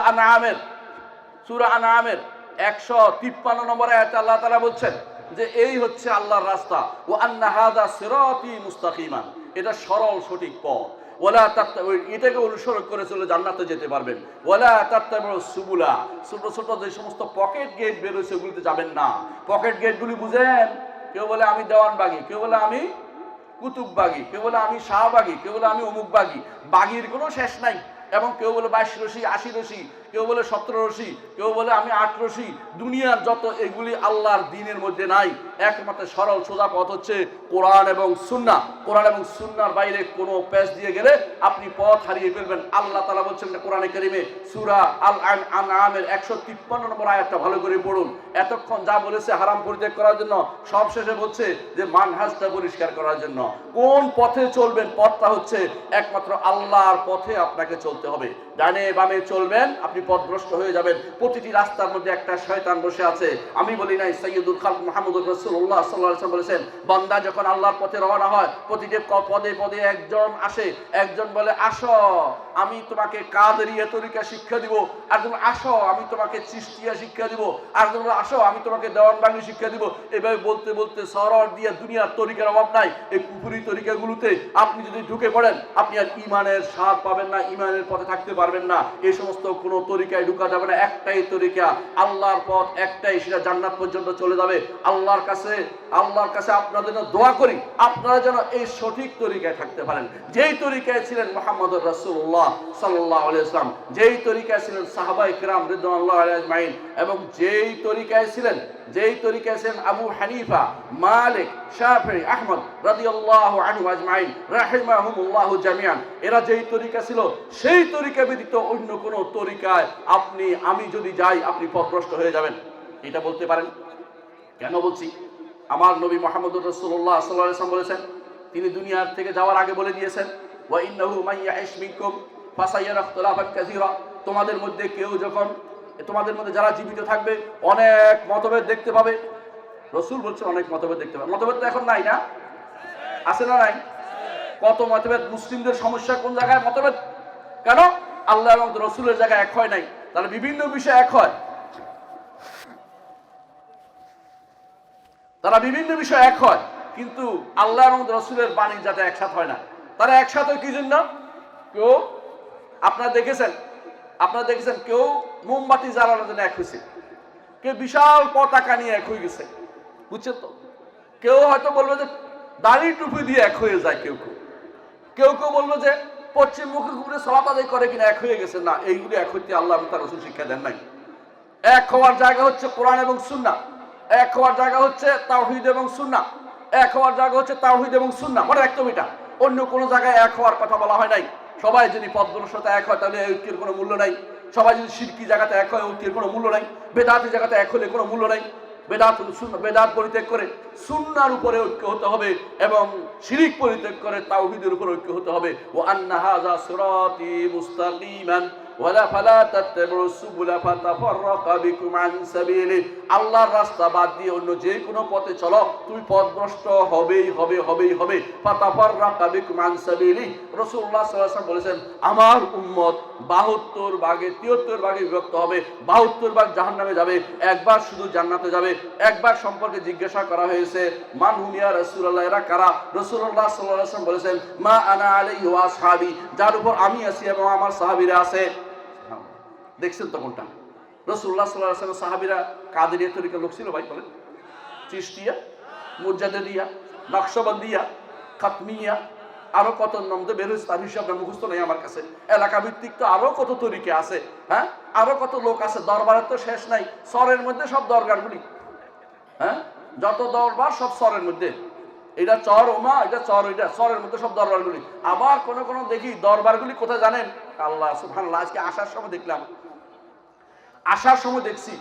আনআমের 153 নম্বর আয়াতে আল্লাহ তাআলা বলছেন যে এই হচ্ছে আল্লাহর রাস্তা। ওয়া আন্না হাযা সিরাতি মুস্তাকিমান, এটা সরল সঠিক পথ। ওয়ালা তাত্তাবিউ, এটাকে অনুসরণ করে চলে জান্নাতে যেতে পারবেন। ওয়ালা তাত্তাবিউ সুবুলা, ছোট ছোট যে সমস্ত পকেট গেট বের হয়েছে ওগুলিতে যাবেন না। পকেট গেটগুলি বুঝেন? কেউ বলে আমি দেওয়ানবাগী, কেউ বলে আমি কুতুববাগী, কেউ বলে আমি শাহবাগী, কেউ বলে আমি অমুকবাগী। বাগীর কোনো শেষ নাই। এবং কেউ বলে 22 রশি, 80 রশি, কেউ বলে 17 রশি, কেউ বলে আমি 8 রশি। দুনিয়ার যত এগুলি আল্লাহর দ্বীনের মধ্যে নাই। একমাত্র সরল সোজা পথ হচ্ছে কোরআন এবং সুন্নাহ। কোরআন এবং সুন্নাহর বাইরে কোনো পেশ দিয়ে গেলে আপনি পথ হারিয়ে ফেলবেন। আল্লাহ তাআলা বলছেন কোরআনে কারীমে সূরা আল আনআমের 153 নম্বর আয়াতটা ভালো করে পড়ুন। এতক্ষণ যা বলেছে হারাম পরিত্যাগ করার জন্য, সব শেষে বলছে যে মানহাজটা পরিষ্কার করার জন্য। কোন পথে চলবেন? পথটা হচ্ছে একমাত্র আল্লাহর পথে আপনাকে চলতে হবে। ডানে বামে চলবেন, আপনি পথভ্রষ্ট হয়ে যাবেন। প্রতিটি রাস্তার মধ্যে একটা শয়তান বসে আছে। আমি বলি নাই, সাইয়্যিদুল খালক মুহাম্মদুর রাসূলুল্লাহ সাল্লাল্লাহু আলাইহি ওয়াসাল্লাম বলেছেন, বান্দা যখন আল্লাহর পথে রওনা হয়, প্রতিটি পদে পদে একজন আসে। একজন বলে আসো আমি তোমাকে কাদেরিয়া তরিকা শিক্ষা দিব, একজন আসো আমি তোমাকে চিশতিয়া শিক্ষা দিব, একজন আসো আমি তোমাকে দেওয়ানবাগী শিক্ষা দিব। এভাবে বলতে বলতে সরর দিয়ে দুনিয়ার তরিকার অভাব নাই। এই কুফরি তরিকাগুলোতে আপনি যদি ঢুকে পড়েন, আপনি আর ঈমানের স্বাদ পাবেন না, ঈমানের পথে থাকতে পারবেন না। এই সমস্ত কোনো তরিকায় ঢুকা যাবে না। একটাই তরিকা, আল্লাহর পথ একটাই, সেটা জান্নাত পর্যন্ত চলে যাবে। আল্লাহর কাছে আপনাদের জন্য দোয়া করি, আপনারা যেন এই সঠিক তরিকায় থাকতে পারেন, যেই তরিকায় ছিলেন মুহাম্মদুর রাসূলুল্লাহ সাল্লাল্লাহু আলাইহি ওয়াসাল্লাম, যেই তরিকায় ছিলেন সাহাবায়ে কেরাম রিদওয়ানুল্লাহি আলাইহিম আজমাইন, এবং যেই তরিকায় ছিলেন আবু হানিফা, মালিক, শাফিঈ, আহমদ রাদিয়াল্লাহু আনহু আজমাইন রাহিমাহুমুল্লাহু জামিআন। এরা যেই তরিকা ছিল, সেই তরিকা ব্যতীত অন্য কোন তরিকায় আমি যদি যাই, আপনি পথভ্রষ্ট হয়ে যাবেন। এটা বলতে পারেন কেন বলছি? আমার নবী মুহাম্মদুর রাসূলুল্লাহ সাল্লাল্লাহু আলাইহি ওয়াসাল্লাম বলেছেন, তিনি দুনিয়ার থেকে যাওয়ার আগে বলে দিয়েছেন, ওয়া ইন্নাহু মান ইয়াইশ মিনকুম ফাসায়ারা ইখতিলাফান কাসীরা, তোমাদের মধ্যে যারা জীবিত থাকবে অনেক মতভেদ দেখতে পাবে। রাসূল বলছেন অনেক মতভেদ দেখতে পাবে। মতভেদ তো এখন নাই, না? আছে না নাই? কত মতভেদ। মুসলিমদের সমস্যা কোন জায়গায়? মতভেদ। কেন? আল্লাহ এবং রাসূলের জায়গায় এক হয় নাই। তাহলে বিভিন্ন বিষয় এক হয়, তারা বিভিন্ন বিষয় এক হয়, কিন্তু আল্লাহ এবং রাসূলের বাণী যাতে একসাথে হয় না। তারা একসাথে কি জন্য? কেউ আপনারা দেখেছেন কেউ মোমবাতি জ্বালানোর জন্য এক হয়েছে, কেউ বিশাল পতাকা নিয়ে এক হয়ে গেছে, বুঝছেন তো? কেউ হয়তো বলবে যে দাড়ি টুপি দিয়ে এক হয়ে যায়, কেউ বলবে যে পশ্চিম মুখে ঘুরে সালাত আদায় করে কিনা এক হয়ে গেছে। না, এইগুলি এক হইতে আল্লাহ এবং তার রাসূল শিক্ষা দেন নাই। এক হওয়ার জায়গা হচ্ছে কোরআন এবং সুন্নাহ, এক হওয়ার জায়গা হচ্ছে তাওহীদ এবং সুন্নাহ, এক হওয়ার জায়গা হচ্ছে তাওহীদ এবং সুন্নাহ। মনে রাখতে হবে এটা। অন্য কোনো জায়গায় এক হওয়ার কথা বলা হয় নাই। সবাই যদি পথভ্রষ্টতা এক হয়, তাহলে ঐক্যের কোনো মূল্য নাই। সবাই যদি শিরকি জায়গাতে এক হয়, ঐক্যের কোনো মূল্য নাই। বেদাতি জায়গাতে এক হলে কোনো মূল্য নাই। বেদাত পরিত্যাগ করে সুন্নাহর উপরে ঐক্য হতে হবে, এবং শিরক পরিত্যাগ করে তাওহীদের উপরে ঐক্য হতে হবে। ওয়া আন্না হাযা সিরাতি মুস্তাকিমান ওয়ালা ফালা তাত্তাবিউ সুবুলা ফাতাফাররাকা বিকুম আন সাবিলি। আল্লাহর রাস্তা বাদ দিয়ে অন্য যে কোনো পথে চলো, তুমি পথভ্রষ্ট হবেই হবে। ফাতাফাররাকা বিকুম আন সাবিলি। রাসূলুল্লাহ সাল্লাল্লাহু আলাইহি ওয়াসাল্লাম বলেছেন, আমার উম্মত 72 ভাগে 73 ভাগে বিভক্ত হবে। 72 ভাগ জাহান্নামে যাবে, একবার শুধু জান্নাতে যাবে। একবার সম্পর্কে জিজ্ঞাসা করা হয়েছে, মান হুম ইয়া রাসূলুল্লাহ, এরা কারা? রাসূলুল্লাহ সাল্লাল্লাহু আলাইহি ওয়াসাল্লাম বলেছেন, মা আনা আলাইহি ওয়া আসহাবি, যার উপর আমি আছি এবং আমার সাহাবীরা আছে। দেখছেন তো কোনটা? রাসূলুল্লাহ সাল্লাল্লাহু আলাইহি ওয়াসাল্লাম সাহাবীরা কাদেরিয়া তরিকার লোক ছিল ভাই? বলেন। চিশতিয়া, মুজাদ্দিদিয়া, নকশবন্দিয়া, খাতমিয়া, আরো কত নাম তো বের হয়েছে, তার হিসাবটা মুখস্থ নেই আমার কাছে। এলাকা ভিত্তিক তো আরো কত তরিকা আছে, হ্যাঁ, আরো কত লোক আছে। দরবারের তো শেষ নাই। সরের মধ্যে সব দরবারগুলি, হ্যাঁ, যত দরবার সব সরের মধ্যে। এটা চর ওমা, এটা চর ওইটা, সরের মধ্যে সব দরবারগুলি। আবার কোন দেখি দরবারগুলি কোথায় জানেন? আল্লাহ সুবহানাল্লাহ, আজকে আসার সময় দেখলাম আসার সময় দেখছি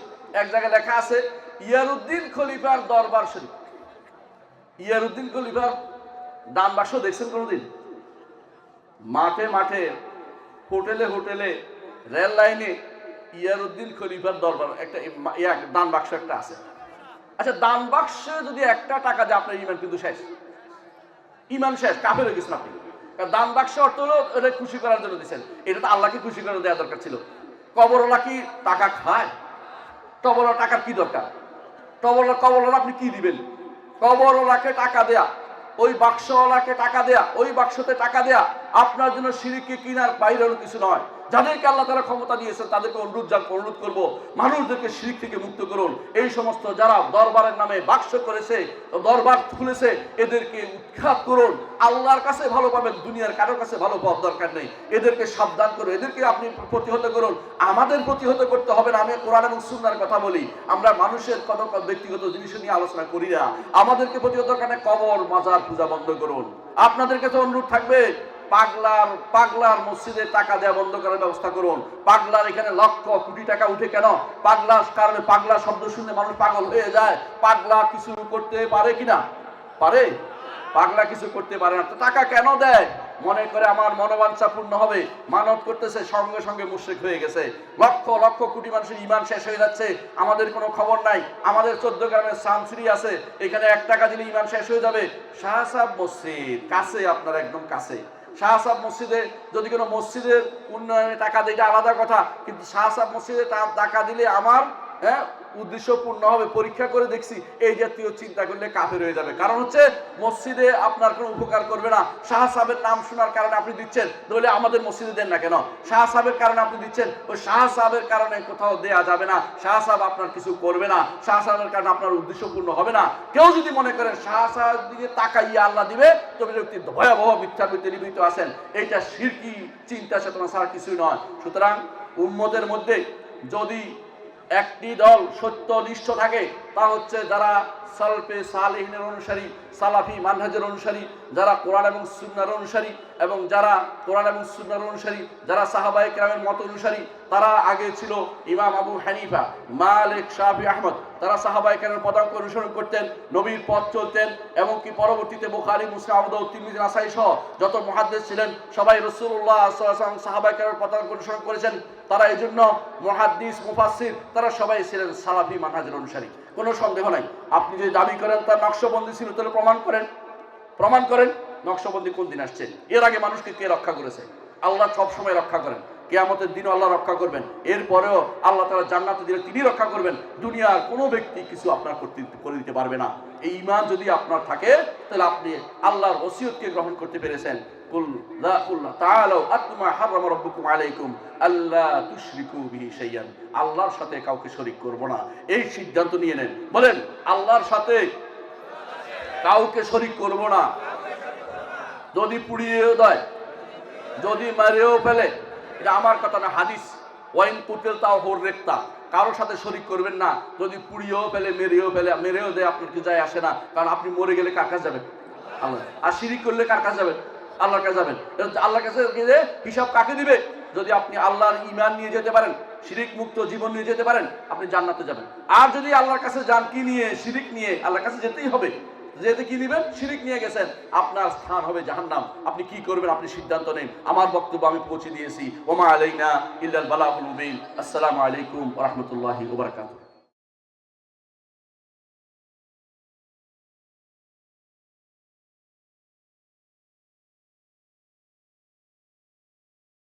এক জায়গায় লেখা আছে ইয়ারউদ্দিন খলিফার দরবার শরীফ। ইয়ারউদ্দিন খলিফার দান বাক্স দেখছেন কোনোদিন? মাঠে মাঠে, হোটেলে হোটেলে, রেল লাইনে ইয়ারউদ্দিন খলিফার দরবার একটা দান বাক্স একটা আছে। আচ্ছা, দান বাক্সে যদি একটা টাকা দেয় আপনার ইমান কিন্তু শেষ, ইমান শেষ, কাফের হয়ে গেছেন আপনি। কারণ দান বাক্স অর্থ হলো এটা খুশি করার জন্য দিচ্ছেন, এটা তো আল্লাহকে খুশি করে দেওয়া দরকার ছিল। কবরওয়ালা কি টাকা খায়? কবরওয়ালা টাকার কি দরকার? কবরওয়ালা আপনি কি দিবেন? কবরওয়ালাকে টাকা দেয়া, ওই বাক্সওয়ালাকে টাকা দেয়া, ওই বাক্সতে টাকা দেয়া আপনার জন্য শিরকে কিনার বাইরে কিছু নয়। যাদেরকে আল্লাহ তাআলা ক্ষমতা দিয়েছেন তাদেরকে অনুরোধ করব, মানুষদেরকে শিরক থেকে মুক্ত করুন। এই সমস্ত যারা দরবারের নামে বাক্স করেছে, দরবার খুলেছে, এদেরকে উৎখাত করুন। আল্লাহর কাছে ভালো পাবেন, দুনিয়ার কারোর কাছে ভালো পাওয়ার দরকার নেই। এদেরকে সাবধান করুন, এদেরকে আপনি প্রতিহত করুন। আমাদের প্রতিহত করতে হবে না। আমি কোরআন এবং সুন্নাহর কথা বলি, আমরা মানুষের কোনো ব্যক্তিগত জিনিস নিয়ে আলোচনা করি না। আমাদেরকে প্রতিহত করতে কবর মাজার পূজা বন্ধ করুন। আপনাদের কাছে অনুরোধ থাকবে, পাগলার মসজিদে টাকা দেওয়া বন্ধ করার ব্যবস্থা করুন। পাগলার এখানে লক্ষ কোটি টাকা উঠে কেন? পাগলার কারণে, পাগলা শব্দ শুনে মানুষ পাগল হয়ে যায়। পাগলা কিছু করতে পারে কিনা? পারে? পাগলা কিছু করতে পারে না। তো টাকা কেন দেয়? মনে করে আমার মনোবাঞ্ছা পূর্ণ হবে, মানত করতেছে, সঙ্গে সঙ্গে মুশরিক হয়ে গেছে। লক্ষ লক্ষ কোটি মানুষের ঈমান শেষ হয়ে যাচ্ছে, আমাদের কোনো খবর নাই। আমাদের 14 গ্রামের সামসুরি আছে, এখানে 1 টাকা দিলে ঈমান শেষ হয়ে যাবে। শাহসাব মসজিদ কাছে, আপনার একদম কাছে। শাহসাব মসজিদে যদি কোনো মসজিদের উন্নয়নে টাকা দেয় এটা আলাদা কথা, কিন্তু শাহসাব মসজিদে টাকা দিলে আমার উদ্দেশ্য পূর্ণ হবে। পরীক্ষা করে দেখছি, এই জাতীয় চিন্তা করলে কাফের হয়ে যাবে। কারণ হচ্ছে মসজিদে আপনার কোনো উপকার করবে না। শাহ সাহেবের নাম শোনার কারণে আপনি দিচ্ছেন, নইলে আমাদের মসজিদে দেন না কেন? শাহ সাহেবের কারণে আপনি দিচ্ছেন, ওই শাহ সাহেবের কারণে কোথাও দেয়া যাবে না। শাহ সাহেব আপনার কিছু করবে না, শাহ সাহেবের কারণে আপনার উদ্দেশ্য পূর্ণ হবে না। কেউ যদি মনে করেন শাহ সাহেব দিকে তাকাইয়া আল্লাহ দিবে, তবে ব্যক্তি ভয়াবহ মিথ্যার ভিতরে নিবৃত্ত আছেন। এইটা শিরকি চিন্তা চেতনা ছাড়া কিছুই নয়। সুতরাং উম্মতের মধ্যে যদি একটি দল সত্যনিষ্ঠ থাকে, তা হচ্ছে যারা সালফে সালেহিনের অনুসারী, সালাফি মানহাজের অনুসারী, যারা কোরআন এবং সুন্নাহর অনুসারী, এবং যারা কোরআন এবং সুন্নাহর অনুসারী, যারা সাহাবায়ে কেরামের মত অনুসারী। তারা আগে ছিল ইমাম আবু হানিফা, মালিক, শাফি, আহমদ। তারা সাহাবায়ে কেরামের পদাঙ্ক অনুসরণ করতেন, নবীর পথ চলতেন। এমনকি পরবর্তীতে বুখারী, মুসলিম, আবু দাউদ, তিরমিজি, নাসাঈ সহ যত মুহাদ্দিস ছিলেন সবাই রাসূলুল্লাহ সাল্লাল্লাহু আলাইহি ওয়াসাল্লাম সাহাবায়ে কেরামের পদাঙ্ক অনুসরণ করেছেন। তারা এই জন্য মুহাদ্দিস, মুফাসসির, তারা সবাই ছিলেন সালাফি মানহাজের অনুসারী, কোনো সন্দেহ নাই। আপনি যদি দাবি করেন তার নকশবন্দি ছিল, তাহলে প্রমাণ করেন নকশবন্দি কোন দিন আসছে? এর আগে মানুষকে কে রক্ষা করেছে? আল্লাহ সব সময় রক্ষা করেন, কিয়ামতের দিনও আল্লাহ রক্ষা করবেন। এরপরেও আল্লাহ তাআলা জান্নাতে দিলে তিনি রক্ষা করবেন। দুনিয়ার কোনো ব্যক্তি কিছু আপনার করে দিতে পারবে না। এই ঈমান যদি আপনার থাকে, তাহলে আপনি আল্লাহর ওসিয়তকে গ্রহণ করতে পেরেছেন। কুল তাআলাউ আতমা হারাম রাব্বুকুম আলাইকুম আল্লা তুশরিকু বিহি শাইআন। আল্লাহর সাথে কাউকে শরীক করব না, এই সিদ্ধান্ত নিয়ে নেন। বলেন, আল্লাহর সাথে কাউকে শরীক করব না। যদি পুড়িয়েও দেয়, যদি মারিয়েও ফেলে, এটা আমার কথা না, হাদিস। ওয়াইন কুতিল তাও হোর রেক্তা, কারোর সাথে শরীক করবেন না। যদি পুড়িয়েও ফেলে, মেরেও দেয়, আপনার কি যায় আসে না। কারণ আপনি মরে গেলে কার কাছে যাবেন? আল্লাহ। আর শিরিক করলে কার কাছে যাবেন? আল্লাহর কাছে যাবেন। আল্লাহর কাছে গিয়ে হিসাব কাকে দিবে? যদি আপনি আল্লাহর ঈমান নিয়ে যেতে পারেন, শিরিক মুক্ত জীবন নিয়ে যেতে পারেন, আপনি জান্নাতে যাবেন। আর যদি আল্লাহর কাছে যান কি নিয়ে? শিরিক নিয়ে। আল্লাহর কাছে যেতেই হবে। যেতে কি দিবেন? শিরিক নিয়ে গেছেন, আপনার স্থান হবে জাহান্নাম। আপনি কি করবেন? আপনি সিদ্ধান্ত নেন। আমার বক্তব্য আমি পৌঁছে দিয়েছি। ওমা আলাইনা ইল্লাল বালাগুল মুবিন। আসসালামু আলাইকুম ওয়া রাহমাতুল্লাহি ওয়া বারাকাতুহু।